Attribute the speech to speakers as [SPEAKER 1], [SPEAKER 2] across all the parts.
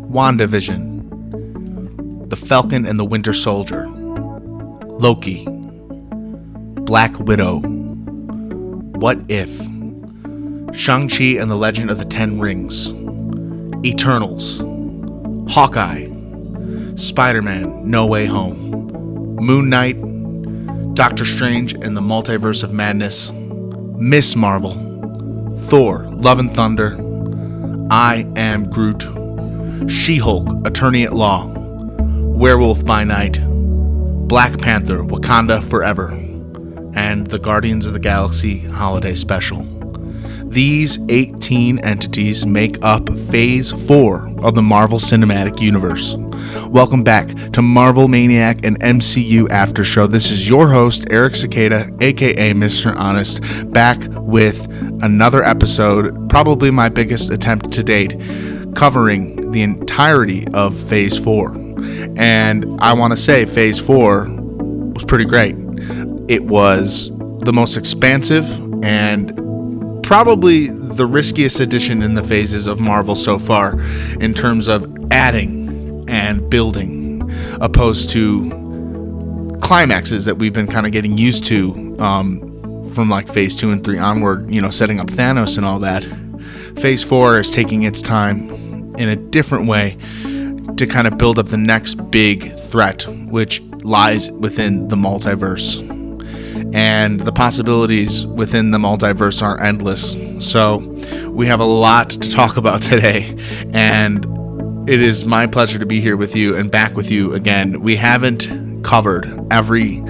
[SPEAKER 1] WandaVision, The Falcon and the Winter Soldier, Loki, Black Widow, What If, Shang-Chi and the Legend of the Ten Rings, Eternals, Hawkeye, Spiderman No Way Home, Moonknight, Doctor Strange and the Multiverse of Madness, Miss Marvel, Thor, Love and Thunder, I Am Groot, She-Hulk, Attorney at Law, Werewolf by Night, Black Panther, Wakanda Forever, and the Guardians of the Galaxy Holiday Special. These 18 entities make up Phase 4 of the Marvel Cinematic Universe. Welcome back to Marvel Maniac and MCU After Show. This is your host, Eric Cicada, aka Mr. Honest, back with another episode, probably my biggest attempt to date, covering the entirety of Phase 4. And I want to say Phase 4 was pretty great. It was the most expansive and probably the riskiest addition in the phases of Marvel so far in terms of adding and building, opposed to climaxes that we've been kind of getting used to from like Phase 2 and 3 onward, setting up Thanos and all that. Phase 4 is taking its time in a different way to kind of build up the next big threat, which lies within the multiverse. And the possibilities within the multiverse are endless. So we have a lot to talk about today, and it is my pleasure to be here with you and back with you again. We haven't covered every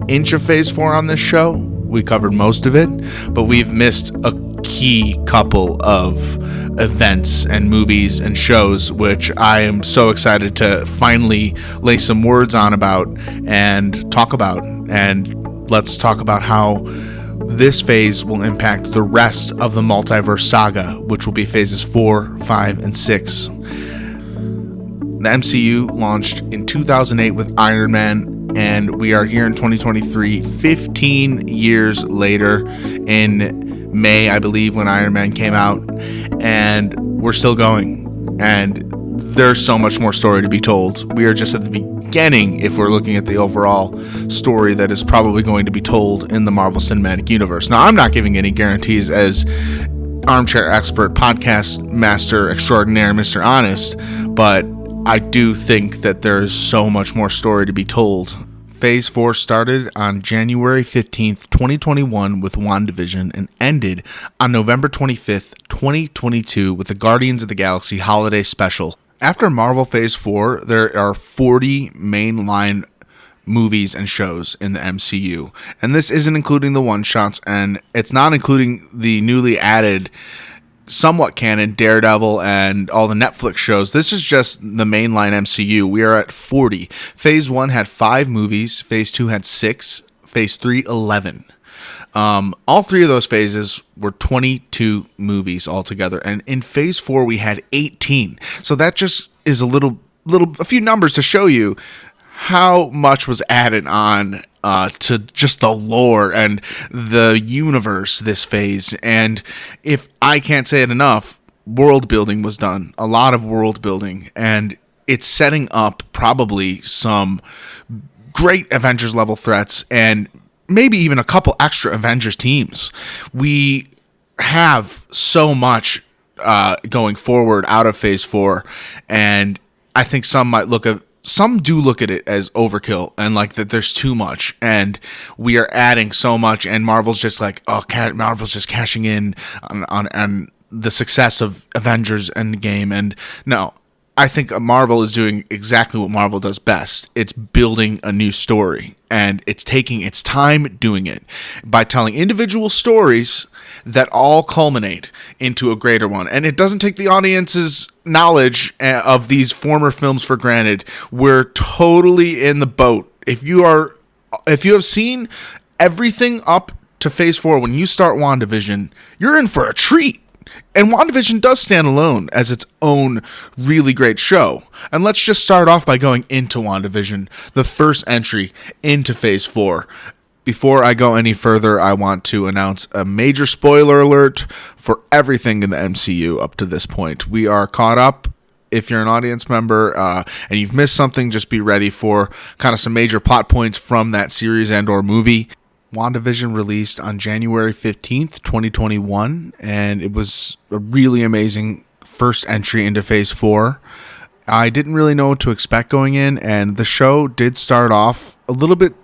[SPEAKER 1] inch of Phase 4 on this show. We covered most of it, but we've missed a key couple of events and movies and shows, which I am so excited to finally lay some words on about and talk about. And let's talk about how this phase will impact the rest of the Multiverse Saga, which will be phases 4, 5, and 6. The MCU launched in 2008 with Iron Man, and we are here in 2023, 15 years later, in May, I believe, when Iron Man came out, and we're still going. And there's so much more story to be told. We are just at the beginning if we're looking at the overall story that is probably going to be told in the Marvel Cinematic Universe. Now, I'm not giving any guarantees as armchair expert, podcast master extraordinaire, Mr. Honest, but I do think that there's so much more story to be told. Phase 4 started on January 15th, 2021 with WandaVision and ended on November 25th, 2022 with the Guardians of the Galaxy Holiday Special. After Marvel Phase 4, there are 40 mainline movies and shows in the MCU. And this isn't including the one-shots, and it's not including the newly added, somewhat canon, Daredevil and all the Netflix shows. This is just the mainline MCU. We are at 40. Phase 1 had 5 movies. Phase 2 had 6. Phase 3, 11. All 3 of those phases were 22 movies altogether, and in Phase 4 we had 18. So that just is a few numbers to show you how much was added on to just the lore and the universe this phase. And if I can't say it enough, world building was done. A lot of world building, and it's setting up probably some great Avengers level threats and maybe even a couple extra Avengers teams. We have so much going forward out of Phase 4, and I think some do look at it as overkill and like that there's too much, and we are adding so much, and Marvel's just like, Marvel's just cashing in on the success of Avengers Endgame. And no, I think Marvel is doing exactly what Marvel does best. It's building a new story, and it's taking its time doing it by telling individual stories that all culminate into a greater one. And it doesn't take the audience's knowledge of these former films for granted. We're totally in the boat. If you have seen everything up to Phase 4, when you start WandaVision, you're in for a treat. And WandaVision does stand alone as its own really great show. And let's just start off by going into WandaVision, the first entry into Phase 4. Before I go any further, I want to announce a major spoiler alert for everything in the MCU up to this point. We are caught up If you're an audience member and you've missed something, just be ready for kind of some major plot points from that series and or movie. WandaVision released on January 15th, 2021, and it was a really amazing first entry into Phase 4. I didn't really know what to expect going in, and the show did start off a little bit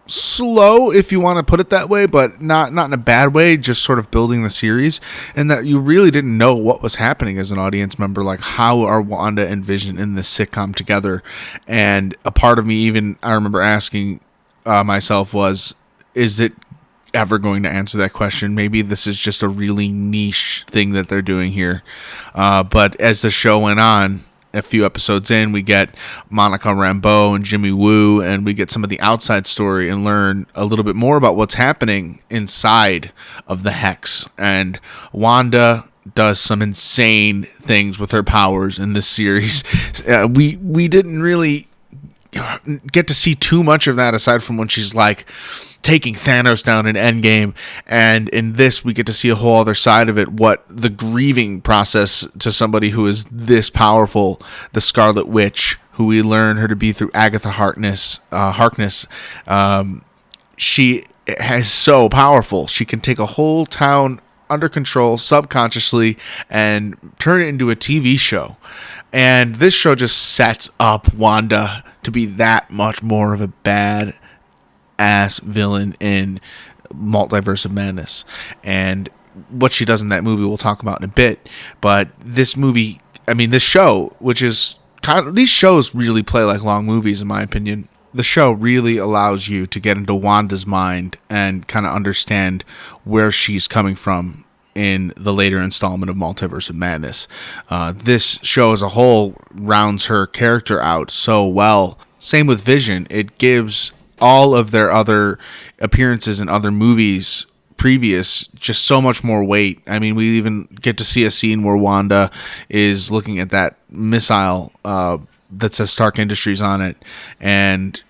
[SPEAKER 1] slow, if you want to put it that way, but not in a bad way, just sort of building the series, and that you really didn't know what was happening as an audience member, like how are Wanda and Vision in this sitcom together. And a part of me even, I remember asking myself was, is it ever going to answer that question? Maybe this is just a really niche thing that they're doing here. But as the show went on, a few episodes in, we get Monica Rambeau and Jimmy Woo, and we get some of the outside story and learn a little bit more about what's happening inside of the Hex. And Wanda does some insane things with her powers in this series. We didn't really get to see too much of that aside from when she's like taking Thanos down in Endgame, and in this we get to see a whole other side of it, what the grieving process to somebody who is this powerful, the Scarlet Witch, who we learn her to be through Agatha Harkness. She is so powerful. She can take a whole town under control subconsciously and turn it into a TV show. And this show just sets up Wanda to be that much more of a bad ass villain in Multiverse of Madness. And what she does in that movie we'll talk about in a bit. But this show, which is kind of, these shows really play like long movies in my opinion. The show really allows you to get into Wanda's mind and kind of understand where she's coming from in the later installment of Multiverse of Madness. This show as a whole rounds her character out so well. Same with Vision. It gives all of their other appearances in other movies previous just so much more weight. I mean, we even get to see a scene where Wanda is looking at that missile that says Stark Industries on it, and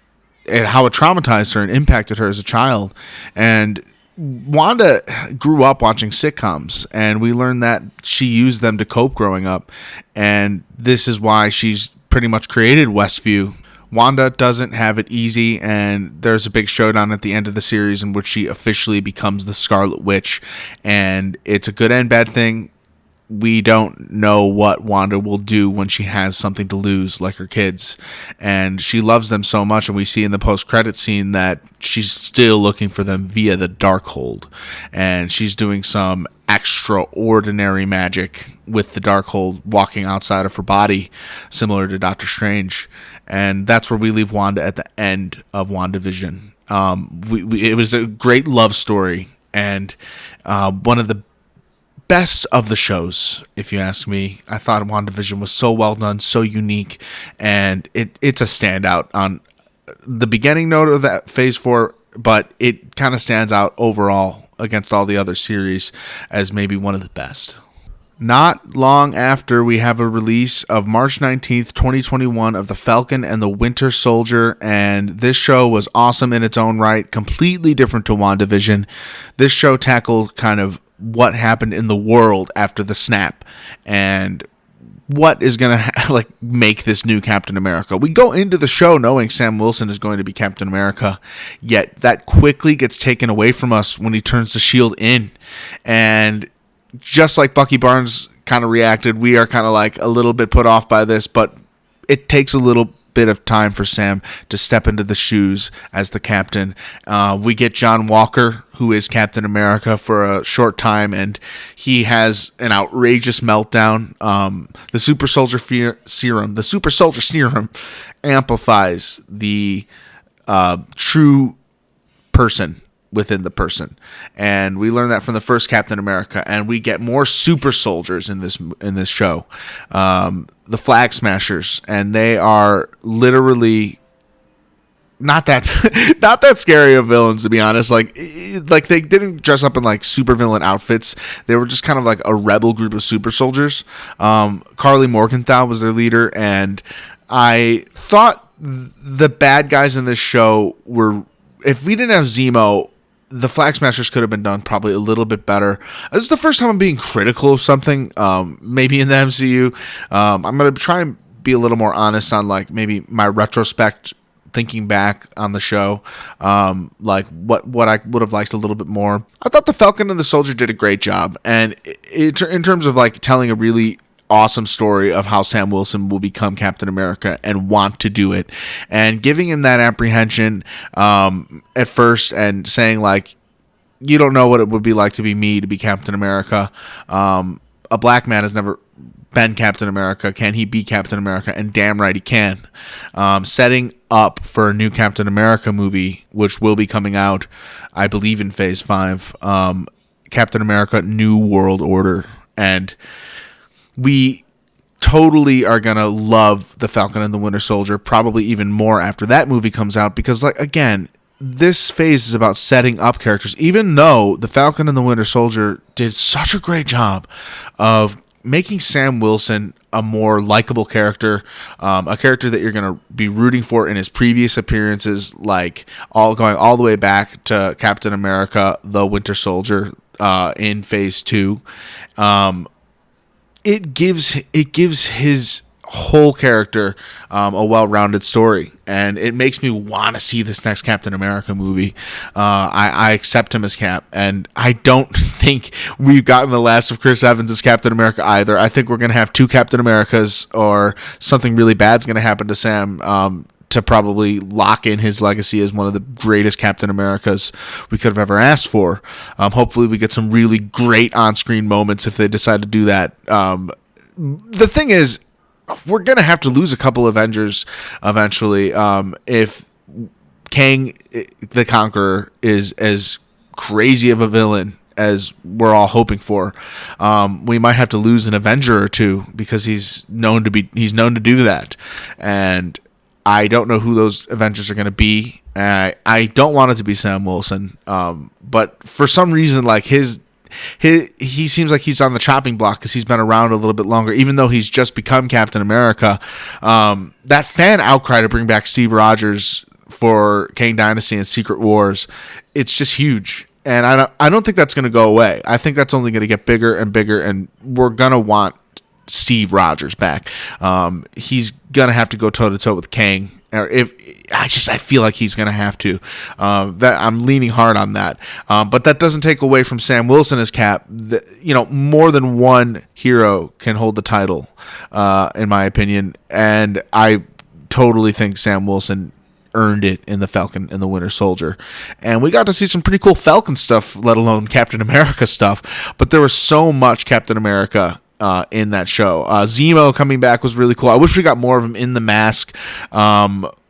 [SPEAKER 1] how it traumatized her and impacted her as a child. And Wanda grew up watching sitcoms, and we learned that she used them to cope growing up, and this is why she's pretty much created Westview. Wanda doesn't have it easy, and there's a big showdown at the end of the series in which she officially becomes the Scarlet Witch, and it's a good and bad thing. We don't know what Wanda will do when she has something to lose, like her kids, and she loves them so much, and we see in the post-credit scene that she's still looking for them via the Darkhold, and she's doing some extraordinary magic with the Darkhold walking outside of her body, similar to Doctor Strange. And that's where we leave Wanda at the end of WandaVision. It was a great love story, and one of the best of the shows, if you ask me. I thought WandaVision was so well done, so unique, and it's a standout on the beginning note of that Phase 4, but it kind of stands out overall against all the other series as maybe one of the best. Not long after, we have a release of March 19th, 2021 of The Falcon and the Winter Soldier, and this show was awesome in its own right, completely different to WandaVision. This show tackled kind of what happened in the world after the snap and what is going to make this new Captain America. We go into the show knowing Sam Wilson is going to be Captain America, yet that quickly gets taken away from us when he turns the shield in. And just like Bucky Barnes kind of reacted, we are kind of like a little bit put off by this, but it takes a little bit of time for Sam to step into the shoes as the captain. We get John Walker, who is Captain America, for a short time, and he has an outrageous meltdown. The Super Soldier Serum amplifies the true person within the person, and we learn that from the first Captain America, and we get more super soldiers in this show, the Flag Smashers, and they are literally not that scary of villains, to be honest. Like they didn't dress up in like supervillain outfits. They were just kind of like a rebel group of super soldiers. Carly Morgenthau was their leader, and I thought the bad guys in this show were, if we didn't have Zemo, the Flag Smashers could have been done probably a little bit better. This is the first time I'm being critical of something, maybe in the MCU. I'm going to try and be a little more honest on like maybe my retrospect, thinking back on the show, like what I would have liked a little bit more. I thought the Falcon and the Soldier did a great job, and in terms of like telling a really awesome story of how Sam Wilson will become Captain America and want to do it, and giving him that apprehension at first, and saying like, you don't know what it would be like to be me, to be Captain America. A black man has never been Captain America. Can he be Captain America? And damn right he can. Setting up for a new Captain America movie, which will be coming out, I believe, in Phase 5. Captain America New World Order. And we totally are going to love The Falcon and the Winter Soldier, probably even more after that movie comes out, because, like, again, this phase is about setting up characters, even though The Falcon and the Winter Soldier did such a great job of making Sam Wilson a more likable character, a character that you're going to be rooting for in his previous appearances, like going all the way back to Captain America, the Winter Soldier, in Phase 2. It gives his whole character a well-rounded story, and it makes me want to see this next Captain America movie. I accept him as Cap, and I don't think we've gotten the last of Chris Evans as Captain America either. I think we're going to have two Captain Americas, or something really bad's going to happen to Sam to probably lock in his legacy as one of the greatest Captain Americas we could have ever asked for. Hopefully we get some really great on-screen moments if they decide to do that. The thing is, we're going to have to lose a couple Avengers eventually. If Kang the Conqueror is as crazy of a villain as we're all hoping for, we might have to lose an Avenger or two, because he's known to do that. And I don't know who those Avengers are going to be. I don't want it to be Sam Wilson. But for some reason, like he seems like he's on the chopping block because he's been around a little bit longer, even though he's just become Captain America. That fan outcry to bring back Steve Rogers for Kang Dynasty and Secret Wars, it's just huge. And I don't think that's going to go away. I think that's only going to get bigger and bigger, and we're going to want Steve Rogers back. He's going to have to go toe-to-toe with Kang. Or I feel like he's going to have to. That I'm leaning hard on that. But that doesn't take away from Sam Wilson as Cap. More than one hero can hold the title, in my opinion. And I totally think Sam Wilson earned it in The Falcon and the Winter Soldier. And we got to see some pretty cool Falcon stuff, let alone Captain America stuff. But there was so much Captain America in that show. Zemo coming back was really cool. I wish we got more of him in the mask.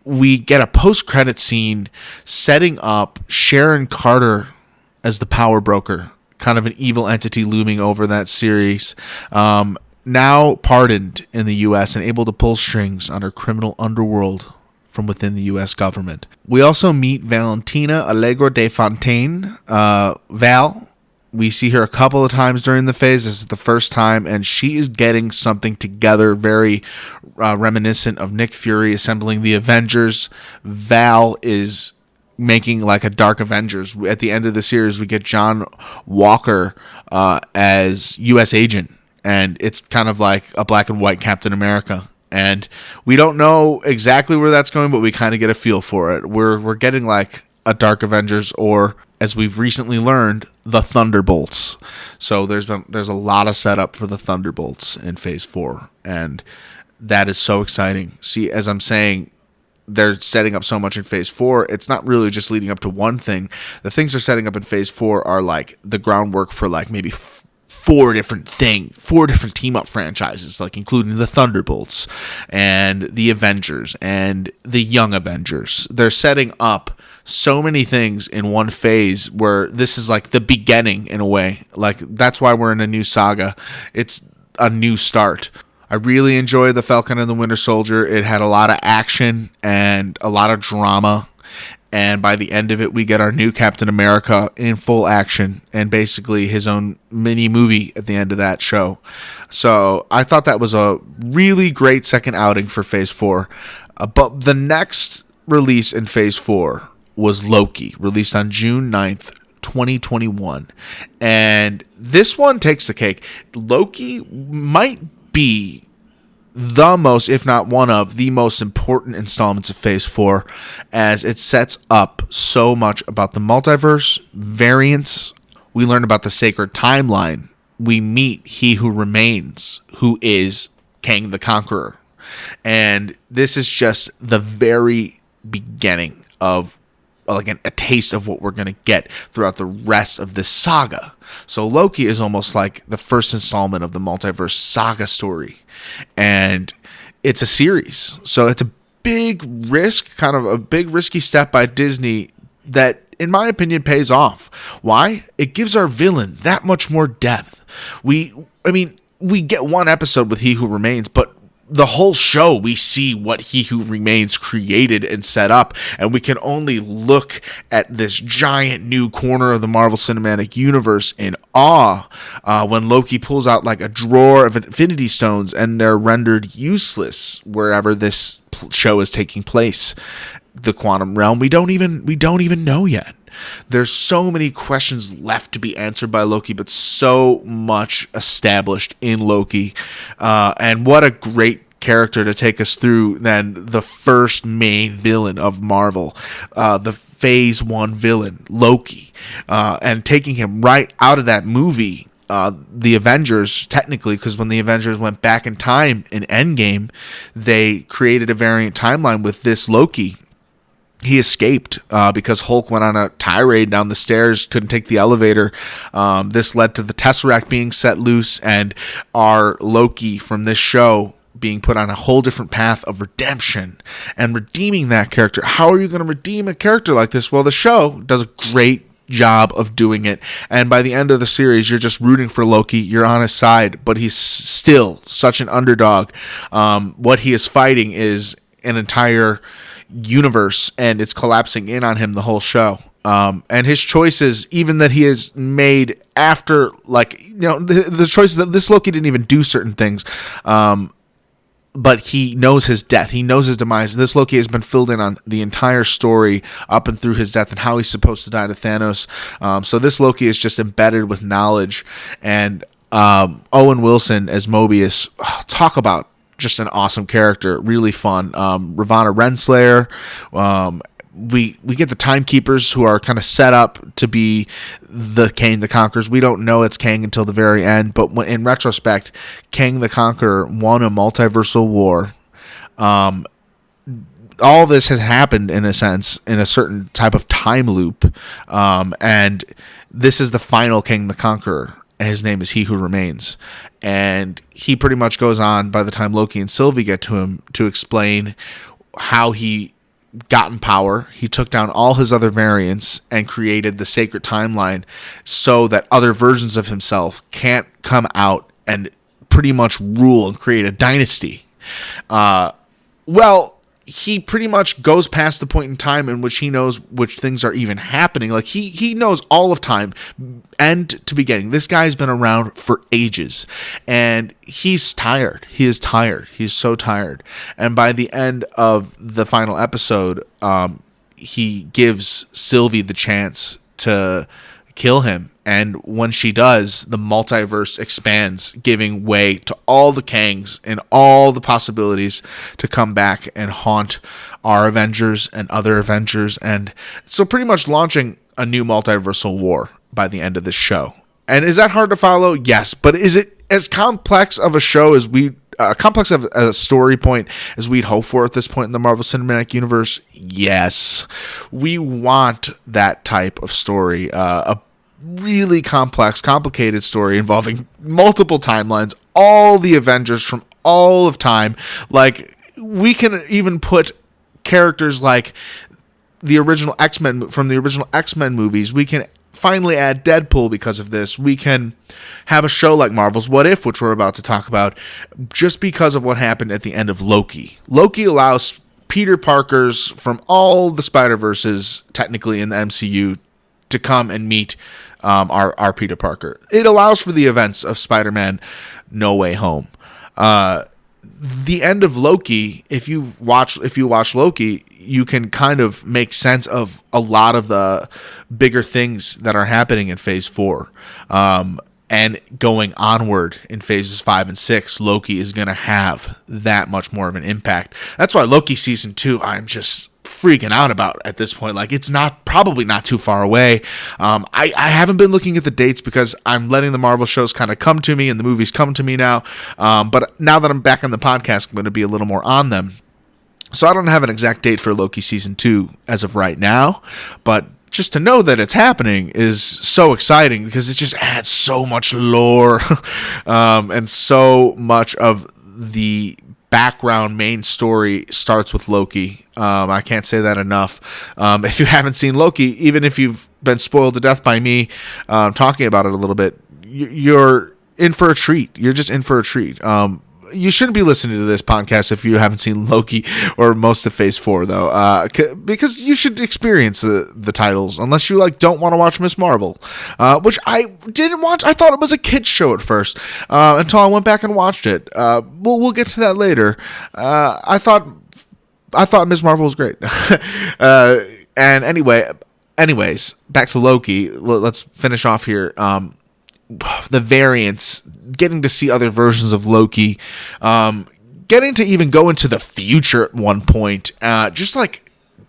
[SPEAKER 1] We get a post-credit scene setting up Sharon Carter as the power broker, kind of an evil entity looming over that series. Now pardoned in the U.S. and able to pull strings on her criminal underworld from within the U.S. government. We also meet Valentina Allegro de Fontaine, Val. We see her a couple of times during the phase. This is the first time, and she is getting something together very reminiscent of Nick Fury assembling the Avengers. Val is making like a Dark Avengers. At the end of the series, we get John Walker as U.S. agent, and it's kind of like a black and white Captain America. And we don't know exactly where that's going, but we kind of get a feel for it. We're getting like a Dark Avengers, or as we've recently learned, the Thunderbolts. So there's a lot of setup for the Thunderbolts in Phase 4, and that is so exciting. See, as I'm saying, they're setting up so much in Phase 4. It's not really just leading up to one thing. The things they're setting up in Phase 4 are like the groundwork for like maybe four different team-up franchises, like including the Thunderbolts and the Avengers and the Young Avengers. They're setting up so many things in one phase, where this is like the beginning in a way. Like, that's why we're in a new saga. It's a new start. I really enjoyed The Falcon and the Winter Soldier. It had a lot of action and a lot of drama. And by the end of it, we get our new Captain America in full action, and basically his own mini movie at the end of that show. So I thought that was a really great second outing for Phase 4. But the next release in Phase 4 was Loki, released on June 9th, 2021. And this one takes the cake. Loki might be the most, if not one of the most important installments of Phase 4, as it sets up so much about the multiverse, variants. We learn about the sacred timeline. We meet He Who Remains, who is Kang the Conqueror. And this is just the very beginning of like a taste of what we're going to get throughout the rest of this saga. So Loki is almost like the first installment of the Multiverse Saga story. And it's a series. So it's a big risk, kind of a big risky step by Disney that, in my opinion, pays off. Why? It gives our villain that much more depth. We get one episode with He Who Remains, but the whole show, we see what He Who Remains created and set up, and we can only look at this giant new corner of the Marvel Cinematic Universe in awe when Loki pulls out like a drawer of Infinity Stones, and they're rendered useless wherever this show is taking place. The quantum realm, we don't even know yet. There's so many questions left to be answered by Loki, but so much established in Loki. And what a great character to take us through then the first main villain of Marvel, the Phase 1 villain, Loki. And taking him right out of that movie, the Avengers, technically, because when the Avengers went back in time in Endgame, they created a variant timeline with this Loki. He escaped because Hulk went on a tirade down the stairs, couldn't take the elevator. This led to the Tesseract being set loose, and our Loki from this show being put on a whole different path of redemption and redeeming that character. How are you going to redeem a character like this? Well, the show does a great job of doing it, and by the end of the series, you're just rooting for Loki. You're on his side, but he's still such an underdog. What he is fighting is an entire universe, and it's collapsing in on him the whole show. And his choices, even that he has made after, like, you know, the choices that this Loki didn't even do certain things, but he knows his death. He knows his demise. This Loki has been filled in on the entire story up and through his death and how he's supposed to die to Thanos. So this Loki is just embedded with knowledge. And Owen Wilson as Mobius, talk about just an awesome character, really fun. Ravonna Renslayer. We get the Timekeepers, who are kind of set up to be the Kang the Conquerors. We don't know it's Kang until the very end, but in retrospect, Kang the Conqueror won a multiversal war. All this has happened, in a sense, in a certain type of time loop, and this is the final Kang the Conqueror. And his name is He Who Remains. And he pretty much goes on, by the time Loki and Sylvie get to him, to explain how he got in power. He took down all his other variants and created the sacred timeline so that other versions of himself can't come out and pretty much rule and create a dynasty. He pretty much goes past the point in time in which he knows which things are even happening. Like, he knows all of time, end to beginning. This guy's been around for ages, and he's tired. He is tired. He's so tired. And by the end of the final episode, he gives Sylvie the chance to kill him. And when she does, the multiverse expands, giving way to all the Kangs and all the possibilities to come back and haunt our Avengers and other Avengers. And so pretty much launching a new multiversal war by the end of this show. And is that hard to follow? Yes. But is it as complex of a show as complex of a story point as we'd hope for at this point in the Marvel Cinematic Universe? Yes. We want that type of story, a really complex, complicated story involving multiple timelines, all the Avengers from all of time. Like, we can even put characters like the original X-Men from the original X-Men movies. We can finally add Deadpool because of this. We can have a show like Marvel's What If, which we're about to talk about, just because of what happened at the end of Loki. Loki allows Peter Parkers from all the Spider-Verses, technically in the MCU, to come and meet our Peter Parker. It allows for the events of Spider-Man No Way Home. the end of Loki, if you watch Loki, you can kind of make sense of a lot of the bigger things that are happening in Phase 4. And going onward in Phases 5 and 6, Loki is going to have that much more of an impact. That's why Loki Season 2, I'm just freaking out about at this point. Like, it's probably not too far away. I haven't been looking at the dates because I'm letting the Marvel shows kind of come to me and the movies come to me now. But now that I'm back on the podcast, I'm going to be a little more on them. So I don't have an exact date for Loki Season 2 as of right now, but just to know that it's happening is so exciting because it just adds so much lore and so much of the background main story starts with Loki. I can't say that enough. If you haven't seen Loki, even if you've been spoiled to death by me talking about it a little bit, you're in for a treat. You're just in for a treat. You shouldn't be listening to this podcast if you haven't seen Loki or most of Phase 4, though, because you should experience the titles, unless you don't want to watch Miss Marvel, which I didn't watch. I thought it was a kid's show at first, until I went back and watched it. We'll get to that later. I thought Miss Marvel was great. And anyways, back to Loki. Let's finish off here. The variants, getting to see other versions of Loki, getting to even go into the future at one point, just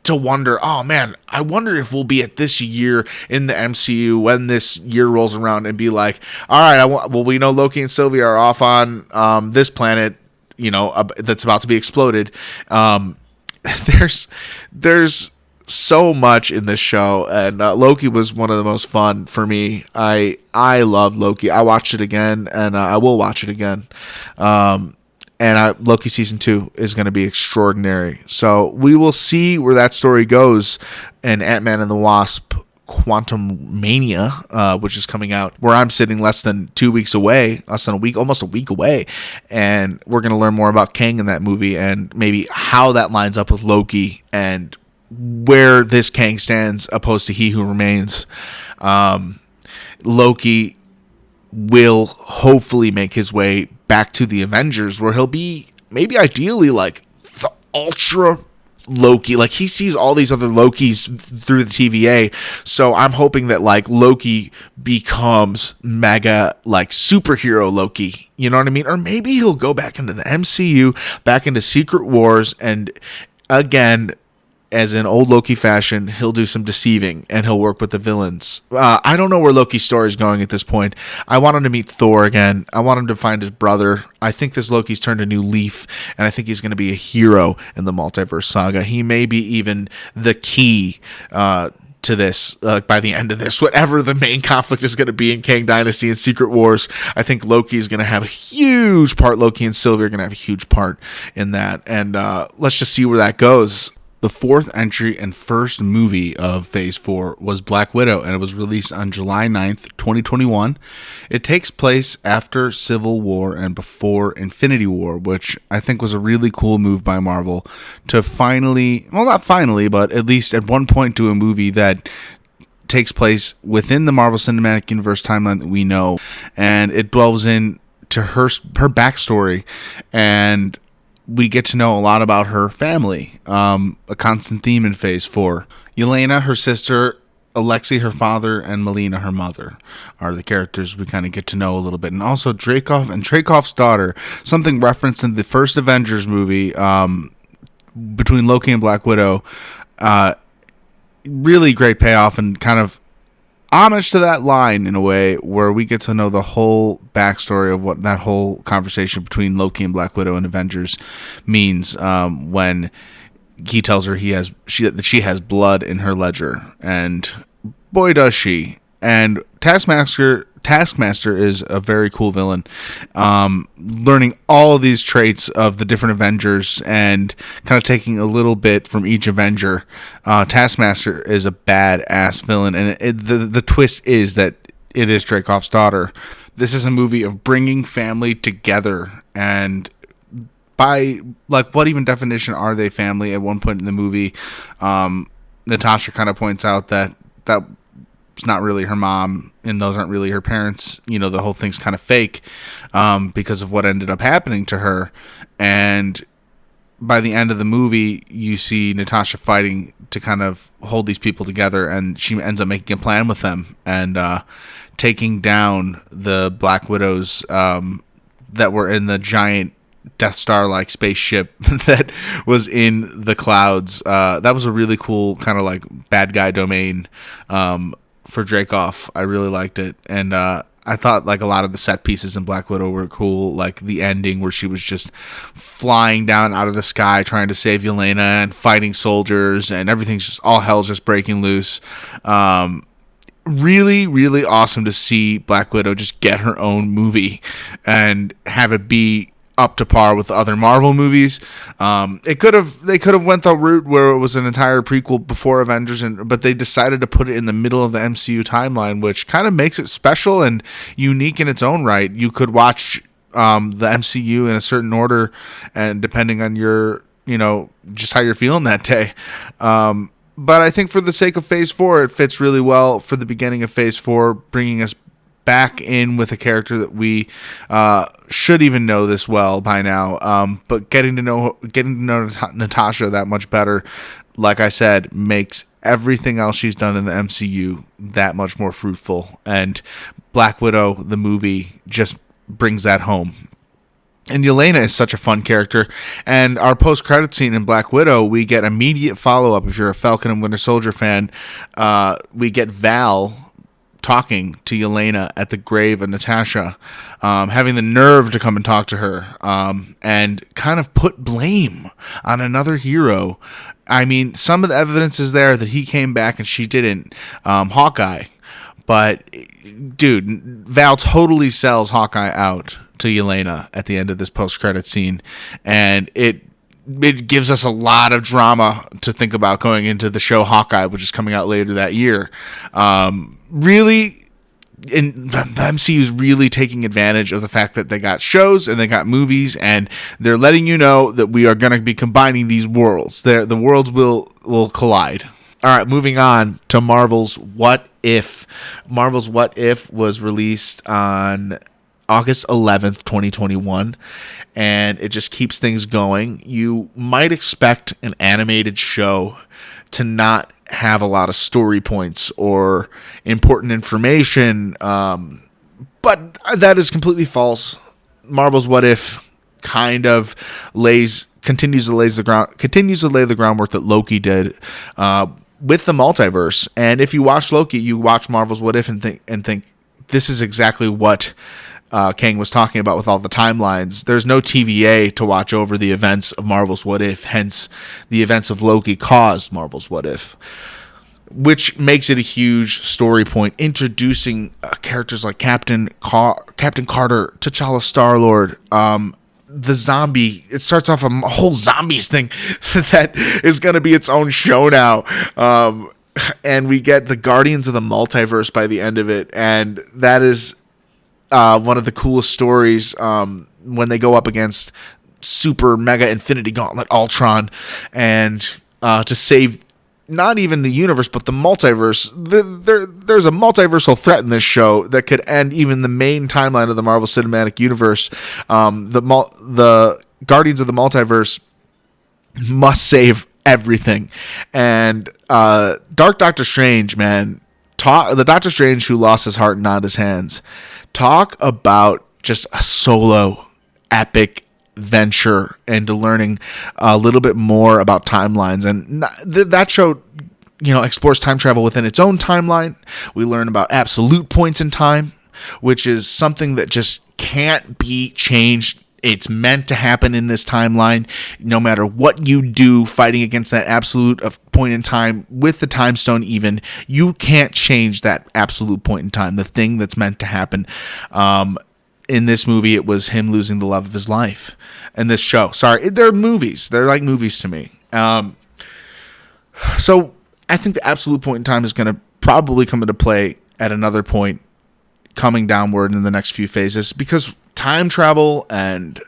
[SPEAKER 1] to wonder, oh man, I wonder if we'll be at this year in the MCU when this year rolls around and be like, all right, well, we know Loki and Sylvie are off on this planet, that's about to be exploded. There's so much in this show, and Loki was one of the most fun for me. I love Loki. I watched it again, and I will watch it again. Loki Season 2 is going to be extraordinary. So we will see where that story goes in Ant-Man and the Wasp Quantumania, which is coming out, where I'm sitting less than 2 weeks away, almost a week away, and we're going to learn more about Kang in that movie and maybe how that lines up with Loki and where this Kang stands opposed to He Who Remains. Loki will hopefully make his way back to the Avengers, where he'll be maybe ideally the Ultra Loki. He sees all these other Lokis through the TVA, so I'm hoping that Loki becomes mega superhero Loki, you know what I mean? Or maybe he'll go back into the MCU, back into Secret Wars, and again, as in old Loki fashion, he'll do some deceiving and he'll work with the villains. I don't know where Loki's story is going at this point. I want him to meet Thor again. I want him to find his brother. I think this Loki's turned a new leaf, and I think he's going to be a hero in the Multiverse Saga. He may be even the key to this by the end of this. Whatever the main conflict is going to be in Kang Dynasty and Secret Wars, I think Loki is going to have a huge part. Loki and Sylvie are going to have a huge part in that, and let's just see where that goes. The fourth entry and first movie of Phase 4 was Black Widow, and it was released on July 9th, 2021. It takes place after Civil War and before Infinity War, which I think was a really cool move by Marvel to finally, well, not finally, but at least at one point do a movie that takes place within the Marvel Cinematic Universe timeline that we know, and it delves into her backstory, and we get to know a lot about her family, a constant theme in Phase 4. Yelena, her sister, Alexei, her father, and Melina, her mother, are the characters we kind of get to know a little bit. And also Dreykov and Dreykov's daughter, something referenced in the first Avengers movie between Loki and Black Widow. Really great payoff and kind of homage to that line in a way, where we get to know the whole backstory of what that whole conversation between Loki and Black Widow and Avengers means, when he tells her that she has blood in her ledger, and boy does she. And Taskmaster is a very cool villain, learning all of these traits of the different Avengers and kind of taking a little bit from each Avenger. Taskmaster is a badass villain, and the twist is that it is Dreykov's daughter. This is a movie of bringing family together, and by what even definition are they family? At one point in the movie, Natasha kind of points out that it's not really her mom and those aren't really her parents. You know, the whole thing's kind of fake because of what ended up happening to her. And by the end of the movie, you see Natasha fighting to kind of hold these people together, and she ends up making a plan with them and taking down the Black Widows that were in the giant Death Star-like spaceship that was in the clouds. That was a really cool kind of like bad guy domain for Dreykov. I really liked it, and I thought like a lot of the set pieces in Black Widow were cool, like the ending where she was just flying down out of the sky trying to save Yelena and fighting soldiers, and everything's just all hell's just breaking loose. Really, really awesome to see Black Widow just get her own movie and have it be up to par with the other Marvel movies. They could have went the route where it was an entire prequel before Avengers, but they decided to put it in the middle of the MCU timeline, which kind of makes it special and unique in its own right. You could watch the MCU in a certain order, and depending on your, just how you're feeling that day. But I think for the sake of Phase 4, it fits really well for the beginning of Phase 4, bringing us back in with a character that we should even know this well by now. But getting to know Natasha that much better, like I said, makes everything else she's done in the MCU that much more fruitful. And Black Widow, the movie, just brings that home. And Yelena is such a fun character. And our post-credit scene in Black Widow, we get immediate follow-up. If you're a Falcon and Winter Soldier fan, we get Val talking to Yelena at the grave of Natasha, having the nerve to come and talk to her, and kind of put blame on another hero. I mean, some of the evidence is there that he came back and she didn't. Hawkeye. But, dude, Val totally sells Hawkeye out to Yelena at the end of this post-credit scene, and it gives us a lot of drama to think about going into the show Hawkeye, which is coming out later that year. Really, the MCU is really taking advantage of the fact that they got shows and they got movies, and they're letting you know that we are going to be combining these worlds. The worlds will collide. All right, moving on to Marvel's What If. Marvel's What If was released on August 11th, 2021, and it just keeps things going. You might expect an animated show to not have a lot of story points or important information, but that is completely false. Marvel's What If kind of continues to lay the groundwork that Loki did with the multiverse. And if you watch Loki, you watch Marvel's What If and think this is exactly what Kang was talking about with all the timelines. There's no TVA to watch over the events of Marvel's What If, hence the events of Loki caused Marvel's What If, which makes it a huge story point, introducing characters like Captain Carter, T'Challa, Star-Lord, the zombie. It starts off a whole zombies thing that is going to be its own show now. And we get the Guardians of the Multiverse by the end of it, and that is one of the coolest stories when they go up against Super Mega Infinity Gauntlet Ultron, and to save not even the universe but the multiverse. There's a multiversal threat in this show that could end even the main timeline of the Marvel Cinematic Universe. The Guardians of the Multiverse must save everything, and Doctor Strange, man, the Doctor Strange who lost his heart and not his hands. Talk about just a solo epic venture into learning a little bit more about timelines. And that show, explores time travel within its own timeline. We learn about absolute points in time, which is something that just can't be changed. It's meant to happen in this timeline. No matter what you do fighting against that absolute point in time with the time stone, even, you can't change that absolute point in time, the thing that's meant to happen. In this movie, it was him losing the love of his life. In this show, sorry, they're movies. They're like movies to me. So I think the absolute point in time is going to probably come into play at another point coming downward in the next few phases, because time travel and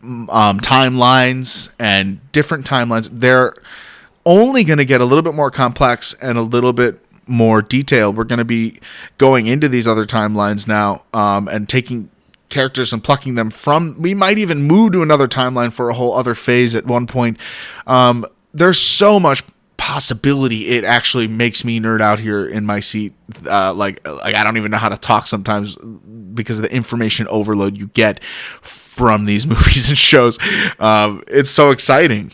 [SPEAKER 1] timelines and different timelines, they're only going to get a little bit more complex and a little bit more detailed. We're going to be going into these other timelines now, and taking characters and plucking them from. We might even move to another timeline for a whole other phase at one point. There's so much possibility. It actually makes me nerd out here in my seat. Like I don't even know how to talk sometimes because of the information overload you get from these movies and shows. It's so exciting.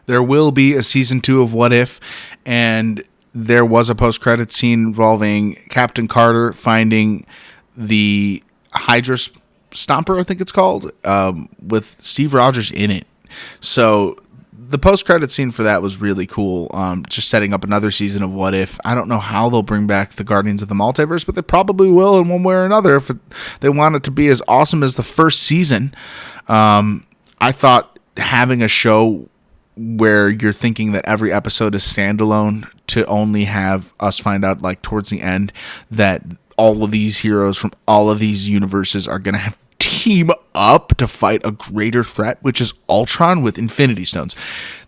[SPEAKER 1] There will be a season 2 of What If, and there was a post-credit scene involving Captain Carter finding the Hydra Stomper, I think it's called, with Steve Rogers in it. So the post-credit scene for that was really cool, just setting up another season of What If. I don't know how they'll bring back the Guardians of the Multiverse, but they probably will in one way or another if they want it to be as awesome as the first season. I thought having a show where you're thinking that every episode is standalone to only have us find out, like, towards the end that all of these heroes from all of these universes are going to have team up to fight a greater threat, which is Ultron with Infinity Stones.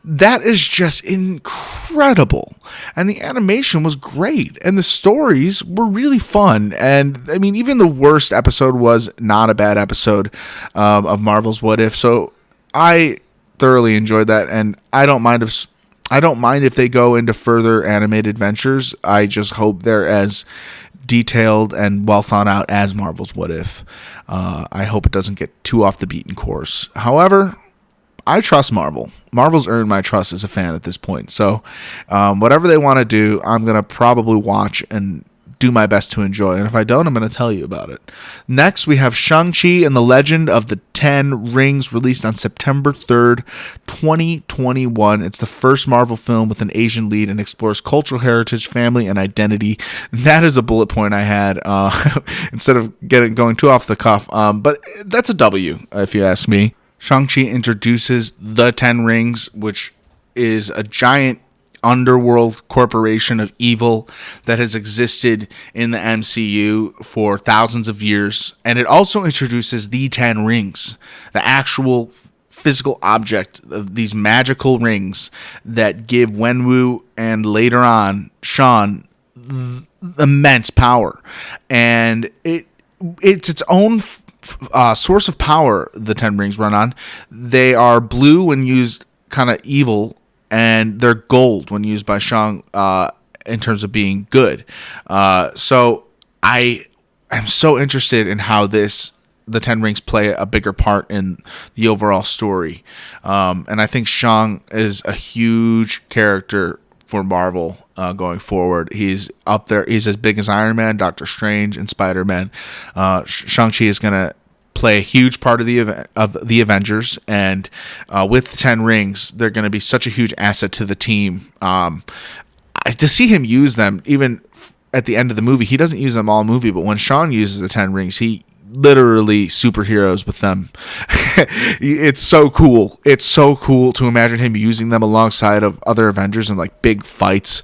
[SPEAKER 1] That is just incredible. And the animation was great. And the stories were really fun. And I mean, even the worst episode was not a bad episode of Marvel's What If. So I thoroughly enjoyed that. And I don't mind if they go into further animated ventures. I just hope they're as detailed and well thought out as Marvel's What If. I hope it doesn't get too off the beaten course. However, I trust Marvel. Marvel's earned my trust as a fan at this point. So whatever they want to do, I'm going to probably watch and do my best to enjoy. And if I don't, I'm going to tell you about it. Next, we have Shang-Chi and the Legend of the Ten Rings, released on September 3rd, 2021. It's the first Marvel film with an Asian lead and explores cultural heritage, family, and identity. That is a bullet point I had instead of going too off the cuff. But that's a W, if you ask me. Shang-Chi introduces the Ten Rings, which is a giant underworld corporation of evil that has existed in the MCU for thousands of years. And it also introduces the Ten Rings, the actual physical object of these magical rings that give Wenwu and later on Sean immense power. And it's its own source of power. The Ten Rings run on. They are blue when used kind of evil, and they're gold when used by Shang in terms of being good. So I am so interested in how the Ten Rings play a bigger part in the overall story. And I think Shang is a huge character for Marvel going forward. He's up there. He's as big as Iron Man, Doctor Strange, and Spiderman. Shang-Chi is going to play a huge part of the Avengers, and with the Ten Rings, they're going to be such a huge asset to the team. To see him use them, even at the end of the movie, he doesn't use them all movie, but when Sean uses the Ten Rings, he literally superheroes with them. It's so cool. It's so cool to imagine him using them alongside of other Avengers in like big fights.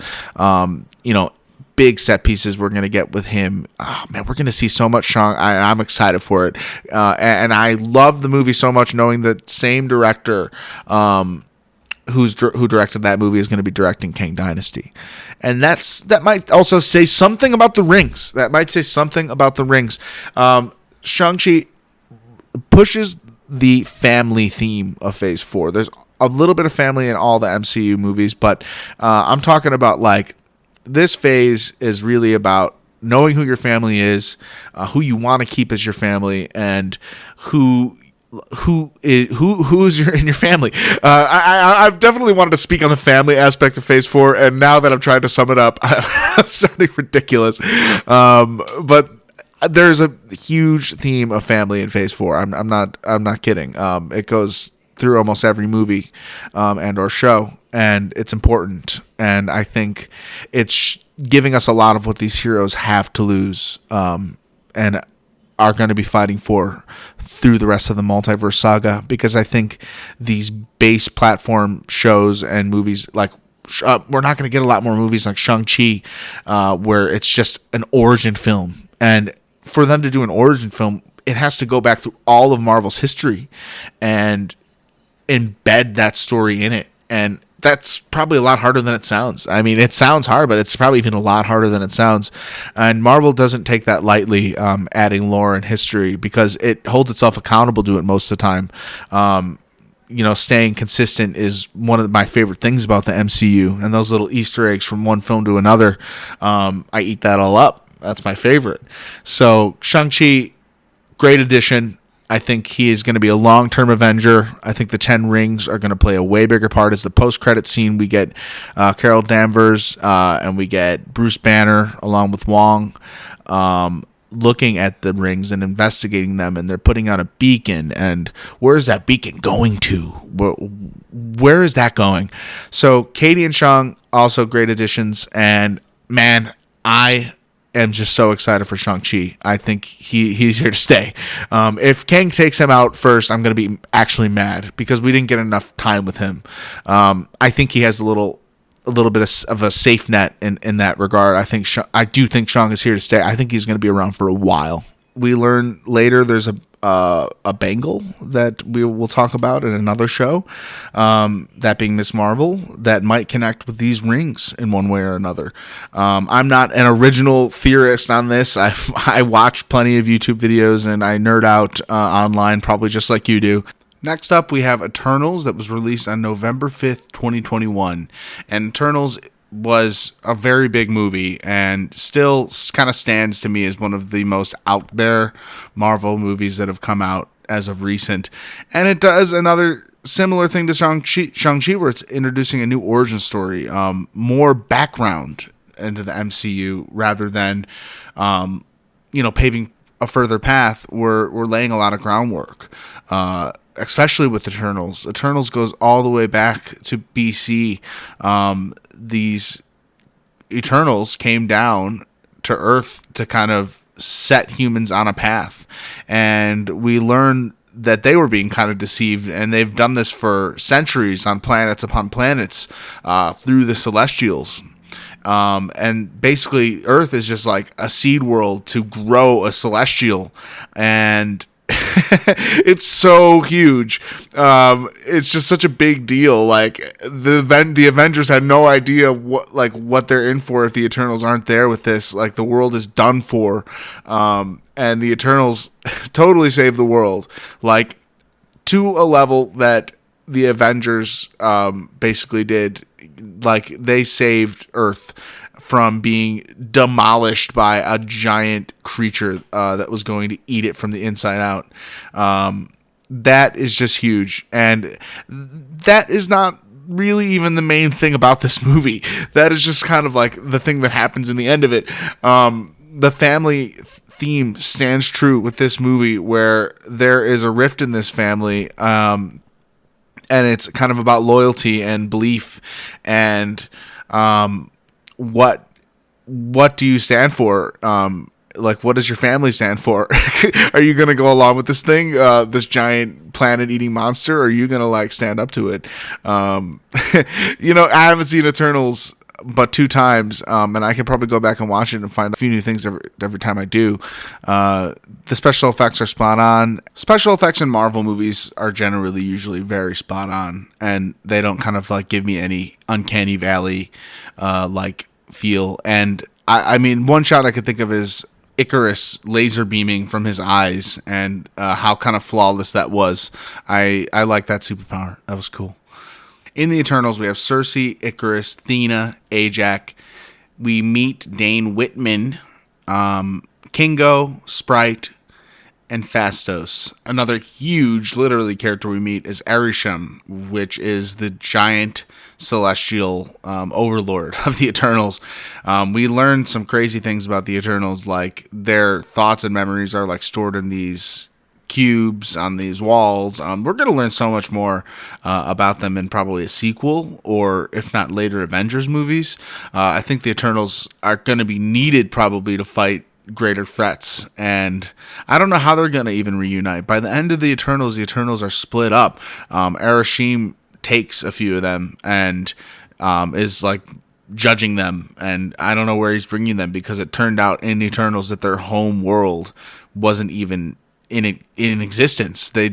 [SPEAKER 1] Big set pieces we're going to get with him. Oh, man, we're going to see so much Shang. I'm excited for it. And I love the movie so much knowing the same director who directed that movie is going to be directing Kang Dynasty. And that might also say something about the rings. Shang-Chi pushes the family theme of Phase 4. There's a little bit of family in all the MCU movies, but I'm talking about like this phase is really about knowing who your family is, who you want to keep as your family, and who's in your family. I've definitely wanted to speak on the family aspect of Phase 4, and now that I'm trying to sum it up, I'm sounding ridiculous. But there's a huge theme of family in Phase 4. I'm not kidding. It goes through almost every movie and or show, and it's important. And I think it's giving us a lot of what these heroes have to lose and are going to be fighting for through the rest of the Multiverse Saga, because I think these base platform shows and movies, like we're not going to get a lot more movies like Shang-Chi where it's just an origin film. And for them to do an origin film, it has to go back through all of Marvel's history and embed that story in it. And that's probably a lot harder than it sounds. I mean, it sounds hard, but it's probably even a lot harder than it sounds. And Marvel doesn't take that lightly, adding lore and history, because it holds itself accountable to it most of the time. Staying consistent is one of my favorite things about the MCU, and those little Easter eggs from one film to another. I eat that all up. That's my favorite. So Shang-Chi, great addition. I think he is going to be a long-term Avenger. I think the 10 Rings are going to play a way bigger part. As the post-credit scene, we get Carol Danvers and we get Bruce Banner along with Wong looking at the rings and investigating them, and they're putting out a beacon. And where is that beacon going to? Where is that going? So Katie and Shang, also great additions. And man, I am just so excited for Shang-Chi. I think he's here to stay. If Kang takes him out first, I'm going to be actually mad because we didn't get enough time with him. I think he has a little bit of a safe net in that regard. I do think Shang is here to stay. I think he's going to be around for a while. We learn later there's a bangle that we will talk about in another show, that being Miss Marvel, that might connect with these rings in one way or another. I'm not an original theorist on this. I watch plenty of YouTube videos and I nerd out online, probably just like you do. Next up, we have Eternals, that was released on November 5th, 2021. And Eternals was a very big movie and still kind of stands to me as one of the most out there Marvel movies that have come out as of recent. And it does another similar thing to Shang-Chi, where it's introducing a new origin story, more background into the MCU rather than, paving a further path. We're laying a lot of groundwork, especially with Eternals. Eternals goes all the way back to BC. These Eternals came down to Earth to kind of set humans on a path, and we learn that they were being kind of deceived, and they've done this for centuries on planets upon planets through the Celestials. And basically Earth is just like a seed world to grow a Celestial, and it's so huge. It's just such a big deal. Like the Avengers had no idea what they're in for if the Eternals aren't there with this. Like the world is done for. And the Eternals totally saved the world, like to a level that the Avengers basically did. Like they saved Earth from being demolished by a giant creature that was going to eat it from the inside out. That is just huge. And that is not really even the main thing about this movie. That is just kind of like the thing that happens in the end of it. The family theme stands true with this movie, where there is a rift in this family, and it's kind of about loyalty and belief and what do you stand for? What does your family stand for? Are you going to go along with this thing, this giant planet-eating monster? Or are you going to stand up to it? I haven't seen Eternals but 2 times, and I could probably go back and watch it and find a few new things every time I do. The special effects are spot on. Special effects in Marvel movies are generally usually very spot on, and they don't kind of give me any uncanny valley feel. And I mean, one shot I could think of is Icarus laser beaming from his eyes, and how kind of flawless that was. I like that superpower. That was cool. In the Eternals, we have Cersei, Icarus, Thena, Ajax. We meet Dane Whitman, Kingo, Sprite, and Phastos. Another huge, literally, character we meet is Arishem, which is the giant celestial overlord of the Eternals. We learned some crazy things about the Eternals, like their thoughts and memories are stored in these cubes on these walls. We're going to learn so much more about them in probably a sequel, or if not later Avengers movies. I think the Eternals are going to be needed probably to fight greater threats, and I don't know how they're going to even reunite. By the end of the Eternals are split up. Arishem takes a few of them and is judging them, and I don't know where he's bringing them, because it turned out in Eternals that their home world wasn't even in existence. They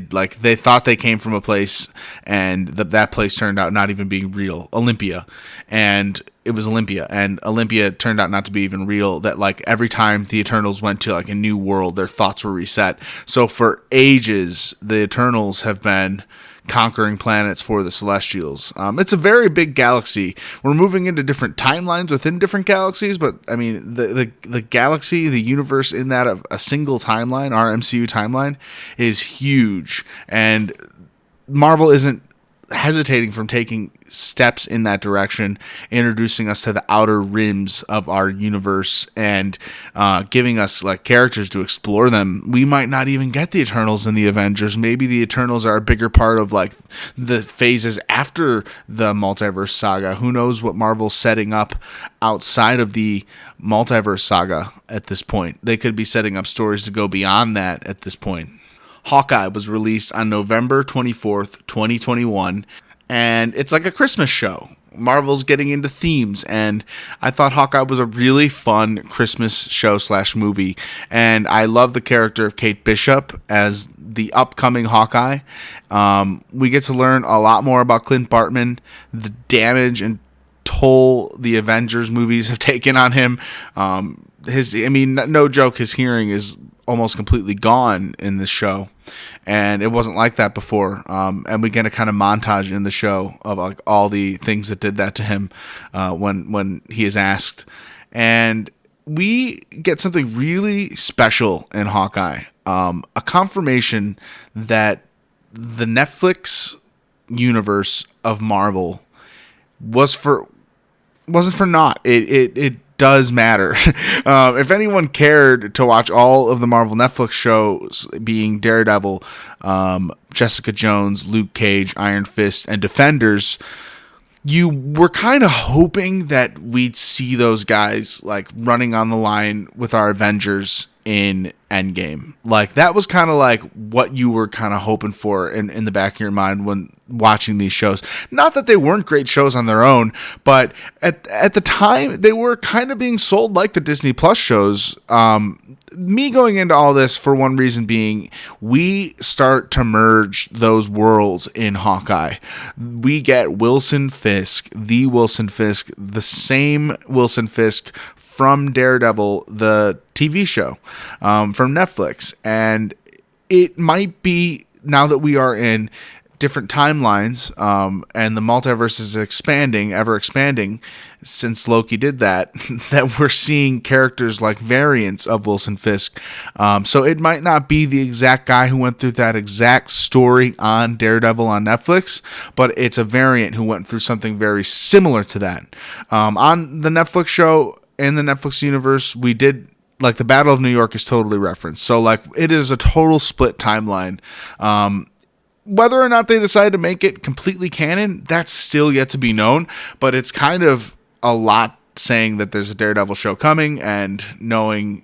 [SPEAKER 1] thought they came from a place, and that place turned out not even being real, Olympia, and it was Olympia, and Olympia turned out not to be even real. That like every time the Eternals went to like a new world, their thoughts were reset. So for ages, the Eternals have been conquering planets for the Celestials. It's a very big galaxy. We're moving into different timelines within different galaxies, but I mean the galaxy, the universe in that of a single timeline, our MCU timeline, is huge, and Marvel isn't hesitating from taking steps in that direction, introducing us to the outer rims of our universe and giving us like characters to explore them. We might not even get the Eternals in the Avengers. Maybe the Eternals are a bigger part of like the phases after the Multiverse Saga. Who knows what Marvel's setting up outside of the Multiverse Saga at this point. They could be setting up stories to go beyond that at this point. Hawkeye was released on November 24th, 2021, and it's like a Christmas show. Marvel's getting into themes, and I thought Hawkeye was a really fun Christmas show / movie, and I love the character of Kate Bishop as the upcoming Hawkeye. We get to learn a lot more about Clint Bartman, the damage and toll the Avengers movies have taken on him. No joke, his hearing is almost completely gone in this show, and it wasn't like that before. And we get a kind of montage in the show of like all the things that did that to him when he is asked, and we get something really special in Hawkeye, a confirmation that the Netflix universe of Marvel wasn't for naught. It does matter. If anyone cared to watch all of the Marvel Netflix shows, being Daredevil, Jessica Jones, Luke Cage, Iron Fist, and Defenders, you were kind of hoping that we'd see those guys like running on the line with our Avengers in Endgame. Like that was kind of like what you were kind of hoping for in the back of your mind when watching these shows. Not that they weren't great shows on their own, but at the time they were kind of being sold like the Disney Plus shows. Me going into all this for one reason being, we start to merge those worlds in Hawkeye. We get Wilson Fisk, the same Wilson Fisk from Daredevil, the TV show from Netflix. And it might be, now that we are in different timelines and the multiverse is ever expanding since Loki did that, that we're seeing characters like variants of Wilson Fisk. So it might not be the exact guy who went through that exact story on Daredevil on Netflix, but it's a variant who went through something very similar to that. On the Netflix show, in the Netflix universe, we did, like, the Battle of New York is totally referenced. So, like, it is a total split timeline. Whether or not they decide to make it completely canon, that's still yet to be known. But it's kind of a lot saying that there's a Daredevil show coming, and knowing,